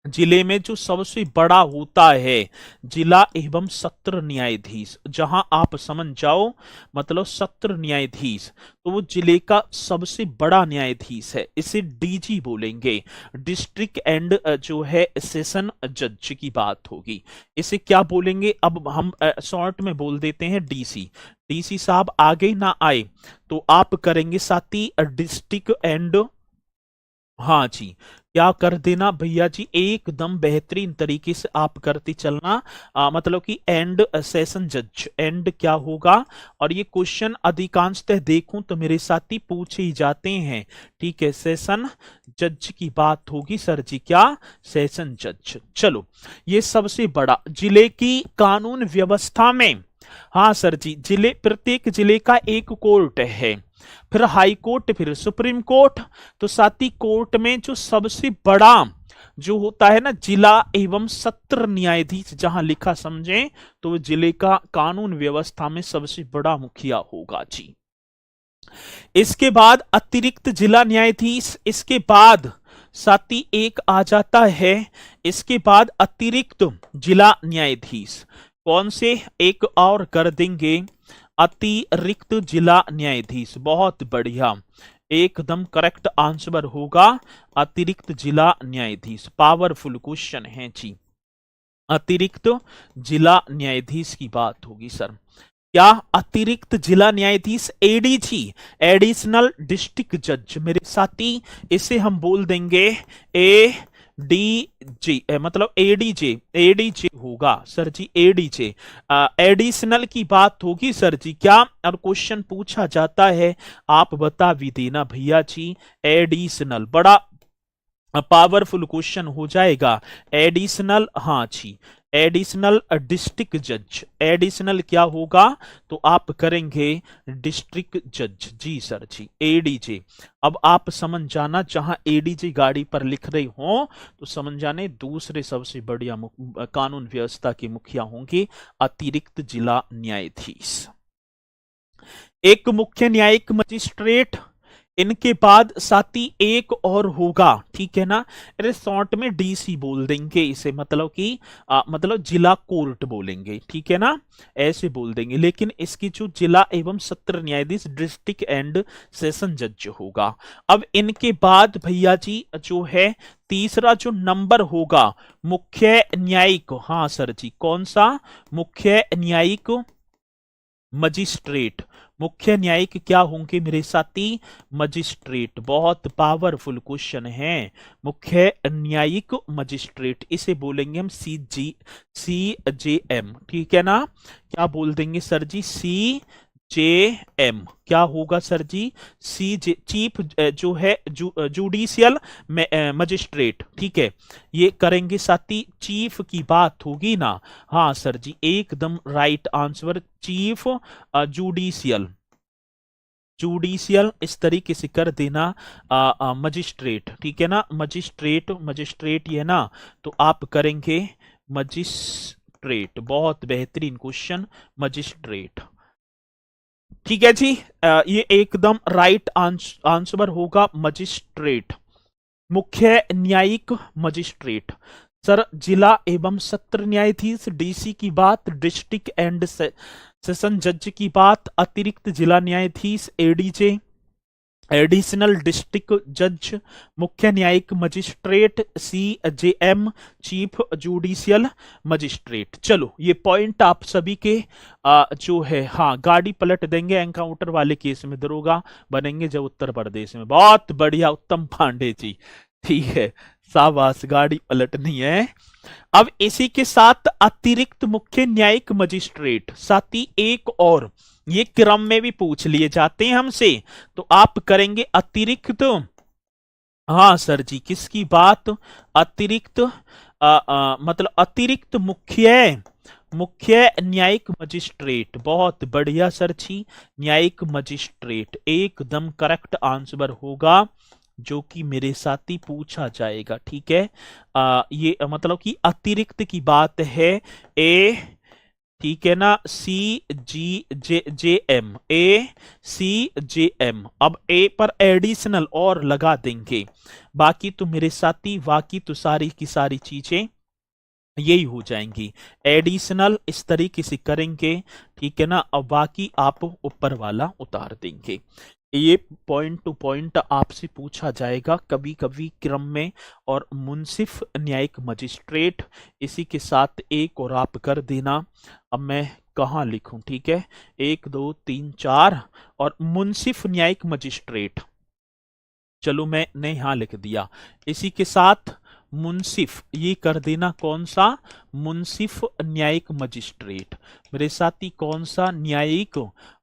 जिले में जो सबसे बड़ा होता है जिला एवं सत्र न्यायाधीश, जहां आप समझ जाओ मतलब सत्र न्यायाधीश, तो वो जिले का सबसे बड़ा न्यायाधीश है, इसे डीजी बोलेंगे, डिस्ट्रिक्ट एंड जो है सेशन जज की बात होगी, इसे क्या बोलेंगे, अब हम शॉर्ट में बोल देते हैं डीसी। डीसी साहब आगे ना आए तो आप करेंगे साथी डिस्ट्रिक्ट एंड, हाँ जी, क्या कर देना भैया जी, एकदम बेहतरीन तरीके से आप करते चलना, मतलब कि एंड सेशन जज, एंड क्या होगा। और ये क्वेश्चन अधिकांशतः देखूं तो मेरे साथी पूछे ही जाते हैं, ठीक है, सेशन जज की बात होगी सर जी, क्या, सेशन जज। चलो ये सबसे बड़ा जिले की कानून व्यवस्था में, हाँ सर जी, जिले, प्रत्येक जिले का एक कोर्ट है, फिर हाई कोर्ट, फिर सुप्रीम कोर्ट। तो साथ ही कोर्ट में जो सबसे बड़ा जो होता है ना जिला एवं सत्र न्यायाधीश, जहां लिखा समझे तो जिले का कानून व्यवस्था में सबसे बड़ा मुखिया होगा जी। इसके बाद अतिरिक्त जिला न्यायाधीश, इसके बाद साथ ही एक आ जाता है इसके बाद अतिरिक्त जिला न्यायाधीश। कौन से एक और कर देंगे, अतिरिक्त जिला न्यायाधीश। बहुत बढ़िया, एकदम करेक्ट आंसर होगा अतिरिक्त जिला न्यायाधीश। पावरफुल क्वेश्चन है जी। अतिरिक्त जिला न्यायाधीश की बात होगी सर। क्या अतिरिक्त जिला न्यायाधीश एडीजी, एडिशनल डिस्ट्रिक्ट जज मेरे साथी, इसे हम बोल देंगे ए डी जी, मतलब एडीजे, एडीजे होगा सर जी, एडीजे। एडिशनल की बात होगी सर जी। क्या और क्वेश्चन पूछा जाता है, आप बता भी देना भैया जी। एडिशनल बड़ा पावरफुल क्वेश्चन हो जाएगा। एडिशनल, हाँ जी, एडिशनल डिस्ट्रिक्ट जज। एडिशनल क्या होगा, तो आप करेंगे डिस्ट्रिक्ट जज। जी सर जी, एडीजे। अब आप समझ जाना, जहां एडीजे गाड़ी पर लिख रहे हो तो समझ जाने दूसरे सबसे बढ़िया कानून व्यवस्था के मुखिया होंगे अतिरिक्त जिला न्यायाधीश। एक मुख्य न्यायिक मजिस्ट्रेट, इनके बाद साथी एक और होगा, ठीक है ना। अरे शॉर्ट में डीसी बोल देंगे इसे, मतलब कि मतलब जिला कोर्ट बोलेंगे, ठीक है ना, ऐसे बोल देंगे। लेकिन इसकी जो जिला एवं सत्र न्यायाधीश डिस्ट्रिक्ट एंड सेशन जज होगा। अब इनके बाद भैया जी जो है तीसरा जो नंबर होगा मुख्य न्यायिक। हाँ सर जी, कौन सा, मुख्य न्यायिक मजिस्ट्रेट। मुख्य न्यायिक क्या होंगे मेरे साथी, मजिस्ट्रेट। बहुत पावरफुल क्वेश्चन है। मुख्य न्यायिक मजिस्ट्रेट, इसे बोलेंगे हम सी जे एम, ठीक है ना। क्या बोल देंगे सर जी, सी जे एम। क्या होगा सर जी, सी जे, चीफ जो है जुडिशियल मजिस्ट्रेट, ठीक है। ये करेंगे साथी, चीफ की बात होगी ना। हाँ सर जी, एकदम right answer, chief judicial, judicial इस तरीके से कर देना। मजिस्ट्रेट, ठीक है ना, मजिस्ट्रेट, मजिस्ट्रेट ये ना, तो आप करेंगे मजिस्ट्रेट। बहुत बेहतरीन क्वेश्चन, मजिस्ट्रेट, ठीक है जी। ये एकदम राइट आंसर होगा मजिस्ट्रेट, मुख्य न्यायिक मजिस्ट्रेट। सर जिला एवं सत्र न्यायाधीश डीसी की बात, डिस्ट्रिक्ट एंड सेशन जज की बात, अतिरिक्त जिला न्यायाधीश एडीजे, एडिशनल डिस्ट्रिक्ट जज, मुख्य न्यायिक magistrate CJM, chief judicial magistrate. चलो ये पॉइंट आप सभी के जो है, हाँ गाड़ी पलट देंगे एनकाउंटर वाले केस में, दरोगा बनेंगे जब उत्तर प्रदेश में। बहुत बढ़िया उत्तम पांडे जी, ठीक है, शाबाश, गाड़ी पलटनी है। अब इसी के साथ अतिरिक्त मुख्य न्यायिक मजिस्ट्रेट, साथी एक और, ये क्रम में भी पूछ लिए जाते हैं हमसे, तो आप करेंगे अतिरिक्त, हाँ सर जी, किसकी बात, अतिरिक्त मतलब अतिरिक्त मुख्य न्यायिक मजिस्ट्रेट। बहुत बढ़िया सर जी, न्यायिक मजिस्ट्रेट एकदम करेक्ट आंसर होगा, जो कि मेरे साथ ही पूछा जाएगा, ठीक है। ये मतलब कि अतिरिक्त की बात है, ए, ठीक है ना, सी जी जे एम, ए सी जे एम। अब ए पर एडिशनल और लगा देंगे, बाकी तो मेरे साथी, बाकी तो सारी की सारी चीजें यही हो जाएंगी। एडिशनल इस तरीके से करेंगे, ठीक है ना, अब बाकी आप ऊपर वाला उतार देंगे। ये पॉइंट टू पॉइंट आपसे पूछा जाएगा कभी कभी क्रम में। और मुंसिफ न्यायिक मजिस्ट्रेट, इसी के साथ एक और आप कर देना। अब मैं कहाँ लिखूं, ठीक है, 1 2 3 4, और मुंसिफ न्यायिक मजिस्ट्रेट, चलो मैंने यहां लिख दिया। इसी के साथ मुंसिफ, ये कर देना, कौन सा, मुंसिफ न्यायिक मजिस्ट्रेट। मेरे साथी कौन सा, न्यायिक,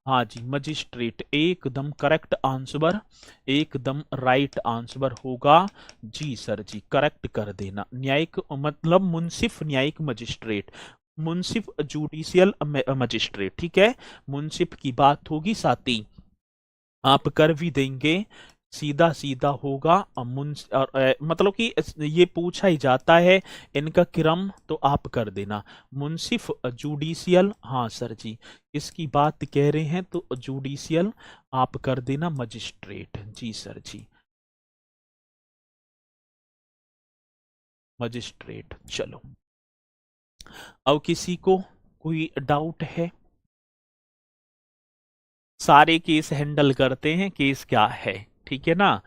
हाँ जी, मजिस्ट्रेट। एकदम करेक्ट आंसर, एकदम राइट आंसर होगा जी सर जी, करेक्ट कर देना। न्यायिक मतलब मुंसिफ न्यायिक मजिस्ट्रेट, मुंसिफ जुडिशियल मजिस्ट्रेट, ठीक है। मुंसिफ की बात होगी साथी, आप कर भी देंगे, सीधा सीधा होगा। मतलब कि ये पूछा ही जाता है इनका क्रम, तो आप कर देना मुंसिफ जुडिशियल, हाँ सर जी, इसकी बात कह रहे हैं तो जुडिशियल आप कर देना मजिस्ट्रेट, जी सर जी। मजिस्ट्रेट। चलो, अब किसी को कोई डाउट है? सारे केस हैंडल करते हैं, केस क्या है, ठीक है ना।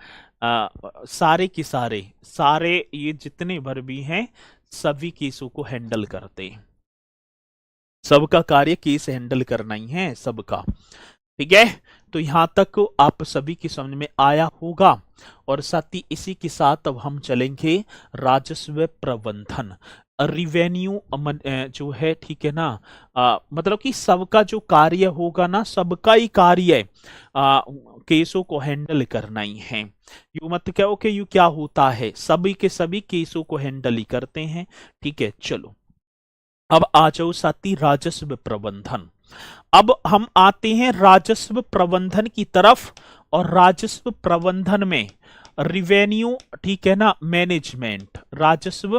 सारे के सारे सारे ये जितने भर भी हैं सभी केसों को हैंडल करते हैं। सबका कार्य केस हैंडल करना ही है सबका, ठीक है। तो यहां तक आप सभी की समझ में आया होगा। और साथ ही इसी के साथ अब हम चलेंगे राजस्व प्रबंधन, रिवेन्यू जो है, ठीक है ना। मतलब कि सबका जो कार्य होगा ना, सबका ही कार्य केसों को हैंडल करना ही है। यू मत कहो कि यू क्या होता है, सभी के सभी केसों को हैंडल ही करते हैं, ठीक है। चलो, अब आ जाओ साथी राजस्व प्रबंधन। अब हम आते हैं राजस्व प्रबंधन की तरफ, और राजस्व प्रबंधन में रिवेन्यू, ठीक है ना, मैनेजमेंट, राजस्व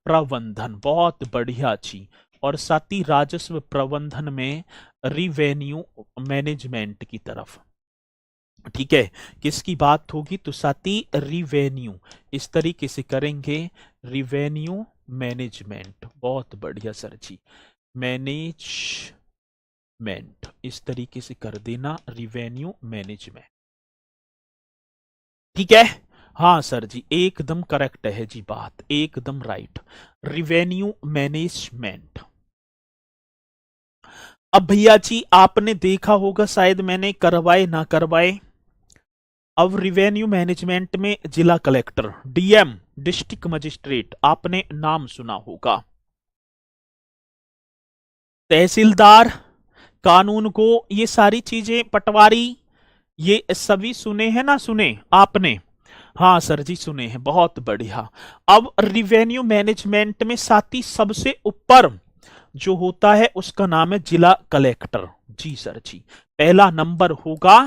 प्रबंधन, बहुत बढ़िया जी। और साथ ही राजस्व प्रबंधन में रिवेन्यू मैनेजमेंट की तरफ, ठीक है। किसकी बात होगी? तो साथी रिवेन्यू, इस तरीके से करेंगे, रिवेन्यू मैनेजमेंट, बहुत बढ़िया सर जी। मैनेजमेंट इस तरीके से कर देना, रिवेन्यू मैनेजमेंट, ठीक है। हाँ सर जी, एकदम करेक्ट है जी, बात एकदम राइट, रिवेन्यू मैनेजमेंट। अब भैया जी आपने देखा होगा, शायद मैंने करवाए ना करवाए, अब रिवेन्यू मैनेजमेंट में जिला कलेक्टर, डीएम, डिस्ट्रिक्ट मजिस्ट्रेट, आपने नाम सुना होगा, तहसीलदार, कानून को, ये सारी चीजें, पटवारी, ये सभी सुने हैं ना, सुने आपने? हाँ सर जी सुने हैं, बहुत बढ़िया। अब रिवेन्यू मैनेजमेंट में साथी सबसे ऊपर जो होता है उसका नाम है जिला कलेक्टर। जी सर जी, पहला नंबर होगा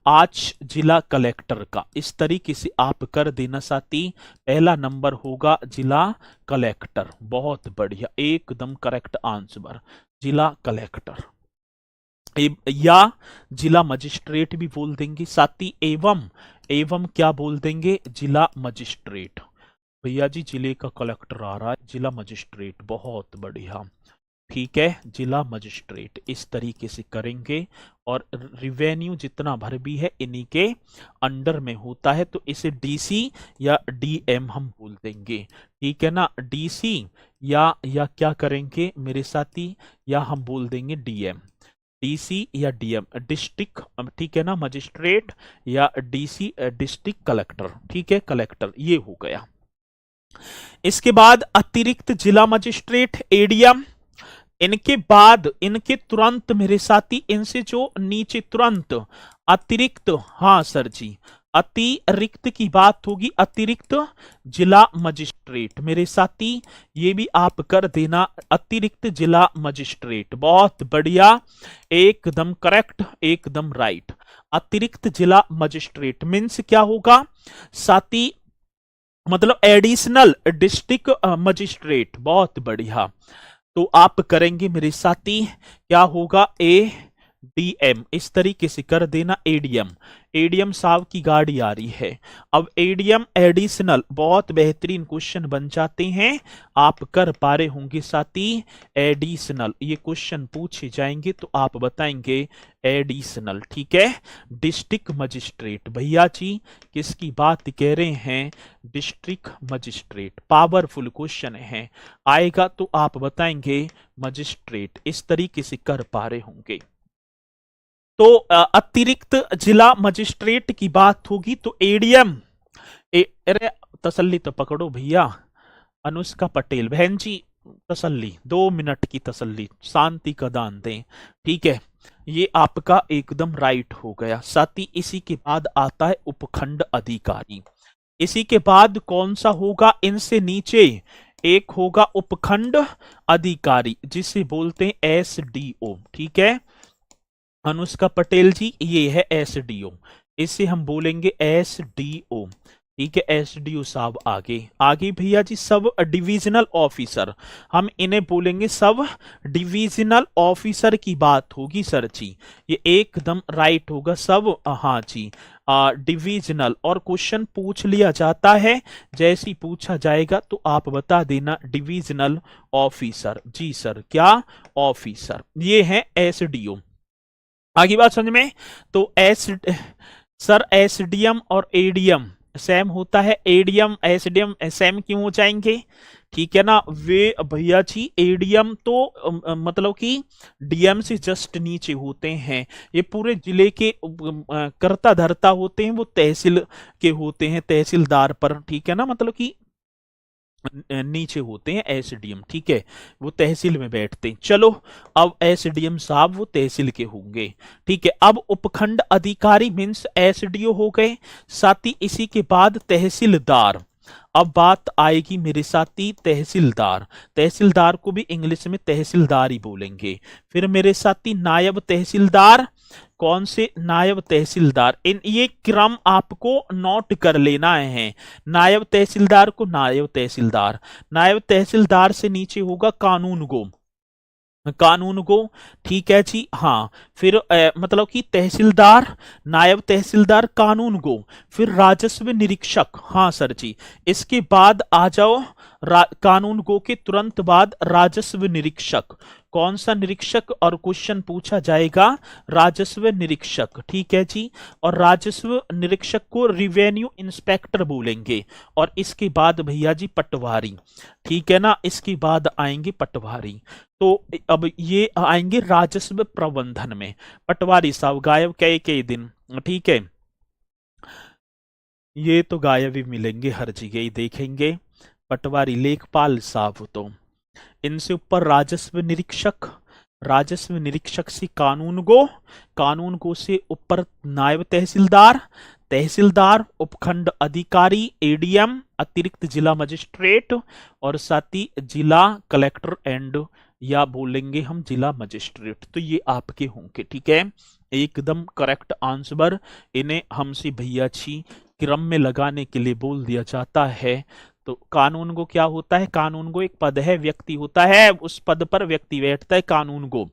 आज जिला कलेक्टर का, इस तरीके से आप कर देना साथी, पहला नंबर होगा जिला कलेक्टर, बहुत बढ़िया, एकदम करेक्ट आंसर, जिला कलेक्टर। या जिला मजिस्ट्रेट भी बोल देंगे साथी, एवं क्या बोल देंगे? जिला मजिस्ट्रेट। भैया जी जिले का कलेक्टर आ रहा है, जिला मजिस्ट्रेट, बहुत बढ़िया, ठीक है, जिला मजिस्ट्रेट, इस तरीके से करेंगे। और रिवेन्यू जितना भर भी है इन्हीं के अंडर में होता है, तो इसे डीसी या डीएम हम बोल देंगे, ठीक है ना, डीसी या क्या करेंगे मेरे साथी, या हम बोल देंगे डीएम, डीसी या डीएम, डिस्ट्रिक्ट, ठीक है ना, मजिस्ट्रेट, या डीसी डिस्ट्रिक्ट कलेक्टर, ठीक है, कलेक्टर, ये हो गया। इसके बाद अतिरिक्त जिला मजिस्ट्रेट, एडीएम, इनके बाद, इनके तुरंत मेरे साथी, इनसे जो नीचे तुरंत अतिरिक्त, हाँ सर जी, अतिरिक्त की बात होगी, अतिरिक्त जिला मजिस्ट्रेट, मेरे साथी ये भी आप कर देना, अतिरिक्त जिला मजिस्ट्रेट, बहुत बढ़िया, एकदम करेक्ट, एकदम राइट। अतिरिक्त जिला मजिस्ट्रेट मीन्स क्या होगा साथी? मतलब एडिशनल डिस्ट्रिक्ट मजिस्ट्रेट, बहुत बढ़िया। तो आप करेंगे मेरे साथी, क्या होगा? एडीएम, इस तरीके से कर देना, एडीएम, एडीएम साहब की गाड़ी आ रही है। अब एडीएम एडिशनल, बहुत बेहतरीन क्वेश्चन बन जाते हैं, आप कर पा रहे होंगे साथी, एडिशनल, ये क्वेश्चन पूछे जाएंगे तो आप बताएंगे एडिशनल, ठीक है। डिस्ट्रिक्ट मजिस्ट्रेट, भैया जी किसकी बात कह रहे हैं? डिस्ट्रिक्ट मजिस्ट्रेट, पावरफुल क्वेश्चन है, आएगा तो आप बताएंगे मजिस्ट्रेट, इस तरीके से कर पा रहे होंगे। तो अतिरिक्त जिला मजिस्ट्रेट की बात होगी तो एडीएम, अरे तसल्ली तो पकड़ो भैया, अनुष्का पटेल बहन जी, तसल्ली, 2 मिनट की तसल्ली, शांति का दान दें, ठीक है, ये आपका एकदम राइट हो गया साथी। इसी के बाद आता है उपखंड अधिकारी, इसी के बाद कौन सा होगा? इनसे नीचे एक होगा उपखंड अधिकारी, जिसे बोलते हैं एसडीओ, ठीक है, अनुष्का पटेल जी ये है एसडीओ, इसे हम बोलेंगे एसडीओ, ठीक है, एसडीओ साहब आगे आगे भैया जी सब डिविजनल ऑफिसर, हम इन्हें बोलेंगे सब डिविजनल ऑफिसर की बात होगी सर जी, ये एकदम राइट होगा सब, हाँ जी डिविजनल। और क्वेश्चन पूछ लिया जाता है, जैसे ही पूछा जाएगा तो आप बता देना डिविजनल ऑफिसर, जी सर क्या ऑफिसर, ये है एसडीओ। आगे बात समझ में, तो एस सर एसडीएम और एडीएम सेम होता है, एडीएम एसडीएम सेम क्यों हो जाएंगे, ठीक है ना, वे भैया जी एडीएम तो मतलब कि डीएम से जस्ट नीचे होते हैं, ये पूरे जिले के कर्ता धर्ता होते हैं, वो तहसील के होते हैं, तहसीलदार पर, ठीक है ना, मतलब कि नीचे होते हैं एसडीएम, ठीक है, वो तहसील में बैठते हैं। चलो अब एसडीएम साहब वो तहसील के होंगे, ठीक है। अब उपखंड अधिकारी मीन्स एसडीओ हो गए, साथ ही इसी के बाद तहसीलदार। अब बात आएगी मेरे साथी तहसीलदार, तहसीलदार को भी इंग्लिश में तहसीलदार ही बोलेंगे। फिर मेरे साथी नायब तहसीलदार, कौन से नायब तहसीलदार, इन ये क्रम आपको नोट कर लेना है, नायब तहसीलदार को नायब तहसीलदार, नायब तहसीलदार से नीचे होगा कानून गो, कानून गो, ठीक है जी, हाँ फिर मतलब कि तहसीलदार, नायब तहसीलदार, कानून गो, फिर राजस्व निरीक्षक, हाँ सर जी, इसके बाद आ जाओ कानून गो के तुरंत बाद राजस्व निरीक्षक, कौन सा निरीक्षक, और क्वेश्चन पूछा जाएगा राजस्व निरीक्षक, ठीक है जी, और राजस्व निरीक्षक को रिवेन्यू इंस्पेक्टर बोलेंगे, और इसके बाद भैया जी पटवारी, ठीक है ना, इसके बाद आएंगे पटवारी। तो अब ये आएंगे राजस्व प्रबंधन में, पटवारी साहब गायब कई दिन, ठीक है, ये तो गायब ही मिलेंगे हर जगह ही देखेंगे, पटवारी लेखपाल साहब, तो इनसे ऊपर राजस्व निरीक्षक, राजस्व निरीक्षक से कानून गो, कानून गो से ऊपर नायब तहसीलदार, तहसीलदार, उपखंड अधिकारी, एडीएम, अतिरिक्त जिला मजिस्ट्रेट, और साथ ही जिला कलेक्टर एंड या बोलेंगे हम जिला मजिस्ट्रेट, तो ये आपके होंगे, ठीक है, एकदम करेक्ट आंसर। इन्हें हमसे भैया जी क्रम में लगाने के लिए बोल दिया जाता है। तो कानून गो क्या होता है, कानून गो एक पद है, व्यक्ति होता है, उस पद पर व्यक्ति बैठता है कानून गो,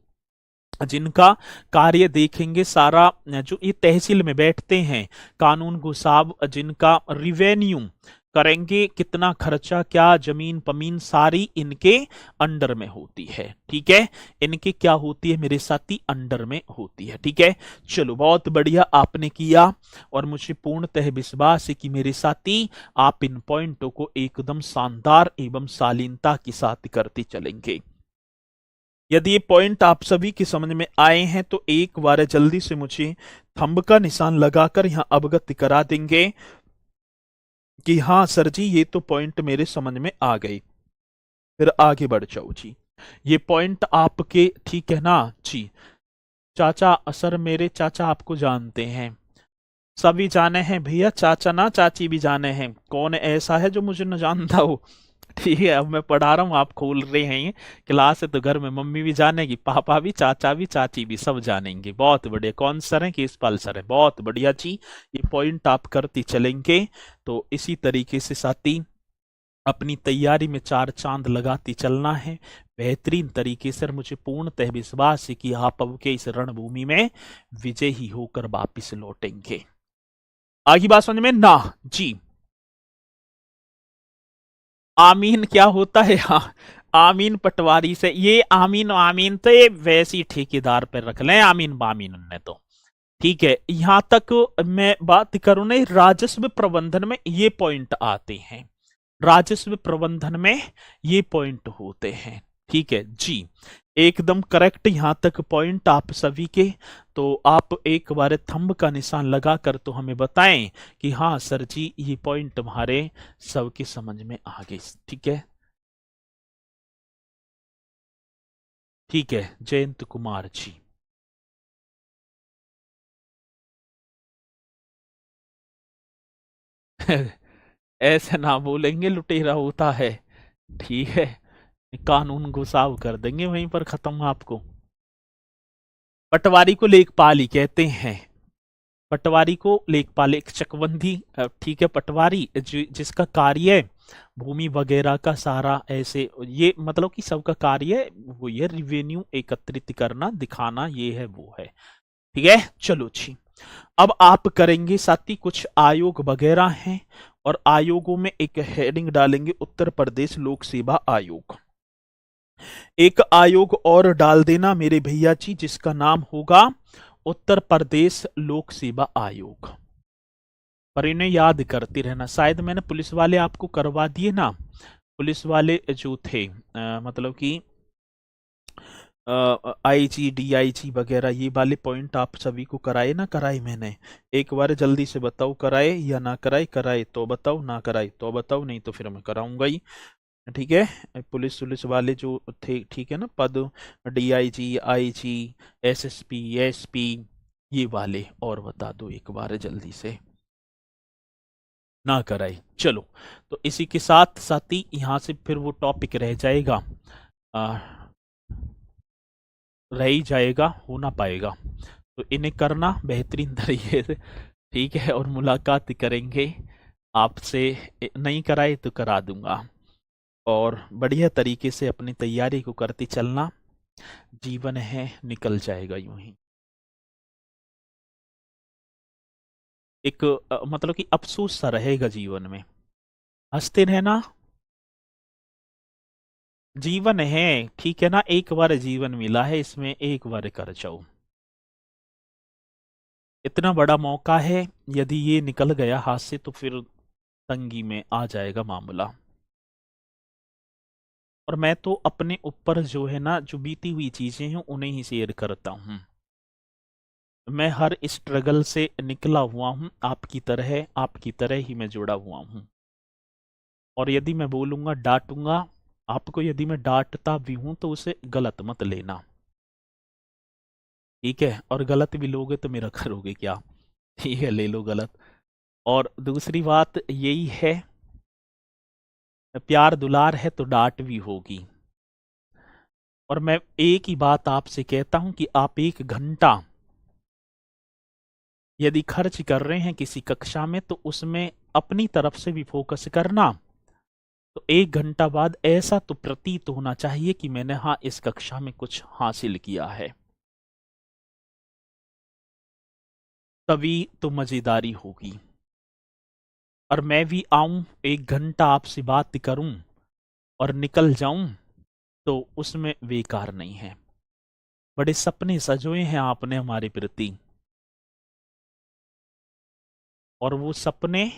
जिनका कार्य देखेंगे सारा, जो ये तहसील में बैठते हैं कानून गो साहब, जिनका रिवेन्यू करेंगे, कितना खर्चा क्या जमीन पमीन सारी इनके अंडर में होती है, ठीक है, इनके क्या होती है मेरे साथी, अंडर में होती है, ठीक है। चलो बहुत बढ़िया आपने किया, और मुझे पूर्णतः विश्वास है कि मेरे साथी आप इन पॉइंटों को एकदम शानदार एवं शालीनता के साथ करते चलेंगे। यदि ये पॉइंट आप सभी के समझ में आए हैं तो एक बार जल्दी से मुझे थंब का निशान लगाकर यहां अवगत करा देंगे कि हाँ सर जी ये तो पॉइंट मेरे समझ में आ गई, फिर आगे बढ़ जाओ जी, ये पॉइंट आपके ठीक है ना जी। चाचा, सर मेरे चाचा आपको जानते हैं, सभी जाने हैं भैया, चाचा ना चाची भी जाने हैं, कौन ऐसा है जो मुझे न जानता हो, ठीक है। अब मैं पढ़ा रहा हूँ, आप खोल रहे हैं क्लास है, तो घर में मम्मी भी जानेगी, पापा भी, चाचा भी, चाची भी, सब जानेंगे। बहुत बढ़िया, कौन सर है, केशपाल सर है, बहुत बढ़िया जी, ये पॉइंट आप करते चलेंगे। तो इसी तरीके से साथी अपनी तैयारी में चार चांद लगाती चलना है बेहतरीन तरीके से। मुझे पूर्णतः विश्वास है कि आप अब के इस रणभूमि में विजयी होकर वापिस लौटेंगे। आगे बात समझ में ना जी, आमीन क्या होता है, हाँ आमीन पटवारी से, ये आमीन आमीन तो ये वैसी ठेकेदार पर रख लें, आमीन बामीन उनने तो, ठीक है। यहां तक मैं बात करूं ना, राजस्व प्रबंधन में ये पॉइंट आते हैं, राजस्व प्रबंधन में ये पॉइंट होते हैं, ठीक है जी, एकदम करेक्ट यहां तक पॉइंट आप सभी के। तो आप एक बार थंब का निशान लगाकर तो हमें बताएं कि हाँ सर जी ये पॉइंट तुम्हारे सबके समझ में आ गए, ठीक है, ठीक है जयंत कुमार जी। ऐसे ना बोलेंगे, लुटेरा होता है, ठीक है, कानून घुसाव कर देंगे वहीं पर खत्म आपको। पटवारी को लेखपाल ही कहते हैं, पटवारी को लेखपाल एक चकबंदी, ठीक है, पटवारी जिसका कार्य भूमि वगैरह का सारा ऐसे, ये मतलब कि सबका कार्य वो ये रिवेन्यू एकत्रित करना, दिखाना, ये है वो है। ठीक है, चलो जी। अब आप करेंगे साथी कुछ आयोग वगैरह हैं, और आयोगों में एक हेडिंग डालेंगे उत्तर प्रदेश लोक सेवा आयोग। एक आयोग और डाल देना मेरे भैया जी, जिसका नाम होगा उत्तर प्रदेश लोक सेवा आयोग। पर इन्हें याद करते रहना, शायद मैंने पुलिस वाले आपको करवा दिए ना, पुलिस वाले जो थे मतलब कि आईजी डीआईजी वगैरह, ये वाले पॉइंट आप सभी को कराए ना कराए मैंने? एक बार जल्दी से बताओ, कराए या ना कराए? कराए तो बताओ, ना कराए तो बताओ, नहीं तो फिर मैं कराऊंगा ही। ठीक है, पुलिस वाले जो थे, ठीक है ना, पद डीआईजी आईजी एसएसपी एसपी, ये वाले और बता दो एक बार जल्दी से, ना कराई। चलो, तो इसी के साथ साथ ही यहाँ से फिर वो टॉपिक रह जाएगा, रह ही जाएगा, हो ना पाएगा। तो इन्हें करना बेहतरीन तरीके से, ठीक है, और मुलाकात करेंगे आपसे, नहीं कराए तो करा दूंगा। और बढ़िया तरीके से अपनी तैयारी को करते चलना, जीवन है निकल जाएगा यूं ही। एक मतलब कि अफसोस सा रहेगा जीवन में, हंसते रहना, जीवन है, ठीक है ना, एक बार जीवन मिला है, इसमें एक बार कर जाओ। इतना बड़ा मौका है, यदि ये निकल गया हाथ से तो फिर तंगी में आ जाएगा मामला। और मैं तो अपने ऊपर जो है ना, जो बीती हुई चीजें हैं उन्हें ही शेयर करता हूँ। मैं हर स्ट्रगल से निकला हुआ हूँ, आपकी तरह ही मैं जुड़ा हुआ हूँ। और यदि मैं बोलूंगा डांटूंगा आपको, यदि मैं डांटता भी हूं तो उसे गलत मत लेना, ठीक है? और गलत भी लोगे तो मेरा करोगे क्या? ठीक है, ले लो गलत। और दूसरी बात यही है, प्यार दुलार है तो डांट भी होगी। और मैं एक ही बात आपसे कहता हूं कि आप 1 घंटा यदि खर्च कर रहे हैं किसी कक्षा में, तो उसमें अपनी तरफ से भी फोकस करना। तो 1 घंटा बाद ऐसा तो प्रतीत होना चाहिए कि मैंने हाँ इस कक्षा में कुछ हासिल किया है, तभी तो मजेदारी होगी। और मैं भी आऊं 1 घंटा आपसे बात करूं और निकल जाऊं, तो उसमें बेकार नहीं है। बड़े सपने सजोए हैं आपने हमारे प्रति, और वो सपने,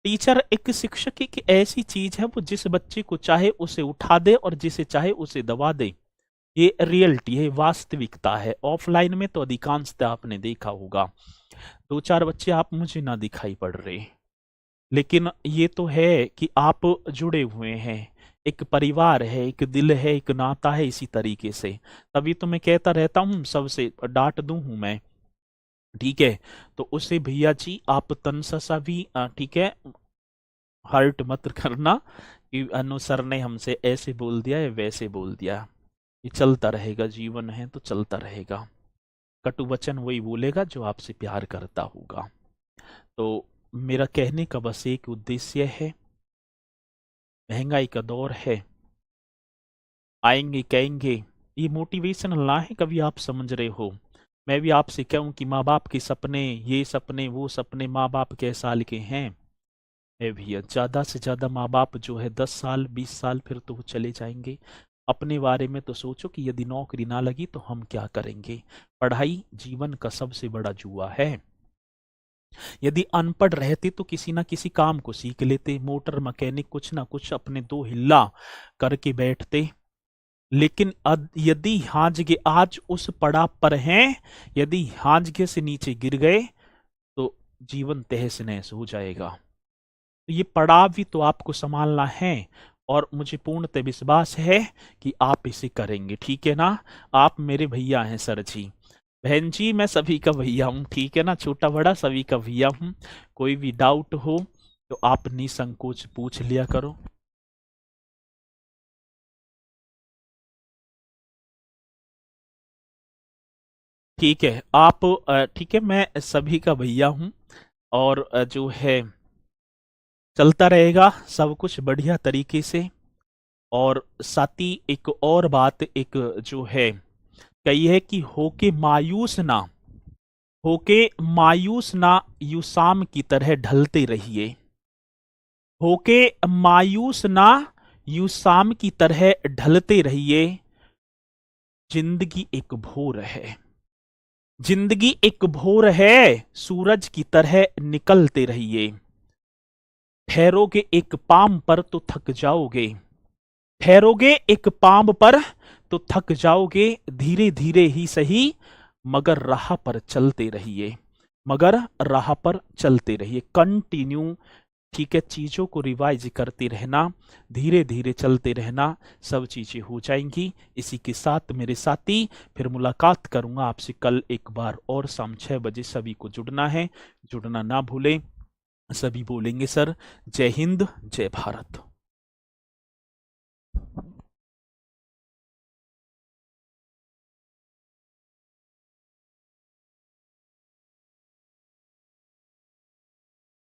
टीचर एक शिक्षक की ऐसी चीज है, वो जिस बच्चे को चाहे उसे उठा दे और जिसे चाहे उसे दबा दे। ये रियलिटी है, वास्तविकता है। ऑफलाइन में तो अधिकांशतः आपने देखा होगा, 2-4 बच्चे आप मुझे ना दिखाई पड़ रहे, लेकिन ये तो है कि आप जुड़े हुए हैं, एक परिवार है, एक दिल है, एक नाता है, इसी तरीके से। तभी तो मैं कहता रहता हूँ सबसे, डांट दूं हूं मैं, ठीक है? तो उसे भैया जी आप तन सा भी ठीक है, हर्ट मत करना कि अनु सर ने हमसे ऐसे बोल दिया या वैसे बोल दिया। ये चलता रहेगा, जीवन है तो चलता रहेगा। कटु वचन वही बोलेगा जो आपसे प्यार करता होगा। तो मेरा कहने का बस एक उद्देश्य है, महंगाई का दौर है, आएंगे कहेंगे, ये मोटिवेशनल ना है कभी, आप समझ रहे हो। मैं भी आपसे कहूं कि माँ बाप के सपने, ये सपने वो सपने, माँ बाप कै साल के हैं? है भैया, ज्यादा से ज्यादा माँ बाप जो है 10 साल 20 साल, फिर तो वो चले जाएंगे। अपने बारे में तो सोचो कि यदि नौकरी ना लगी तो हम क्या करेंगे। पढ़ाई जीवन का सबसे बड़ा जुआ है। यदि अनपढ़ रहते तो किसी ना किसी काम को सीख लेते, मोटर मैकेनिक कुछ ना कुछ अपने 2 हिल्ला करके बैठते। लेकिन यदि हांजगे आज उस पड़ाव पर हैं, यदि हांजगे से नीचे गिर गए तो जीवन तहस नहस हो जाएगा। तो ये पड़ाव भी तो आपको संभालना है, और मुझे पूर्णतः विश्वास है कि आप इसे करेंगे, ठीक है ना? आप मेरे भैया हैं सर जी, बहन जी मैं सभी का भैया हूँ, ठीक है ना? छोटा बड़ा सभी का भैया हूँ। कोई भी डाउट हो तो आप निसंकोच पूछ लिया करो। ठीक है आप ठीक है, मैं सभी का भैया हूँ और जो है चलता रहेगा सब कुछ बढ़िया तरीके से। और साथ ही एक और बात एक जो है कही है कि होके मायूस ना यू शाम की तरह ढलते रहिए। होके मायूस ना यू शाम की तरह ढलते रहिए। जिंदगी एक भोर है, जिंदगी एक भोर है, सूरज की तरह निकलते रहिए। ठहरोगे एक पाम पर तो थक जाओगे, ठहरोगे एक पाम पर तो थक जाओगे। धीरे धीरे ही सही मगर राह पर चलते रहिए, मगर राह पर चलते रहिए। कंटिन्यू, ठीक है, चीजों को रिवाइज करते रहना, धीरे धीरे चलते रहना, सब चीजें हो जाएंगी। इसी के साथ मेरे साथी फिर मुलाकात करूंगा आपसे कल एक बार और शाम 6 बजे। सभी को जुड़ना है, जुड़ना ना भूलें। सभी बोलेंगे सर जय हिंद जय भारत।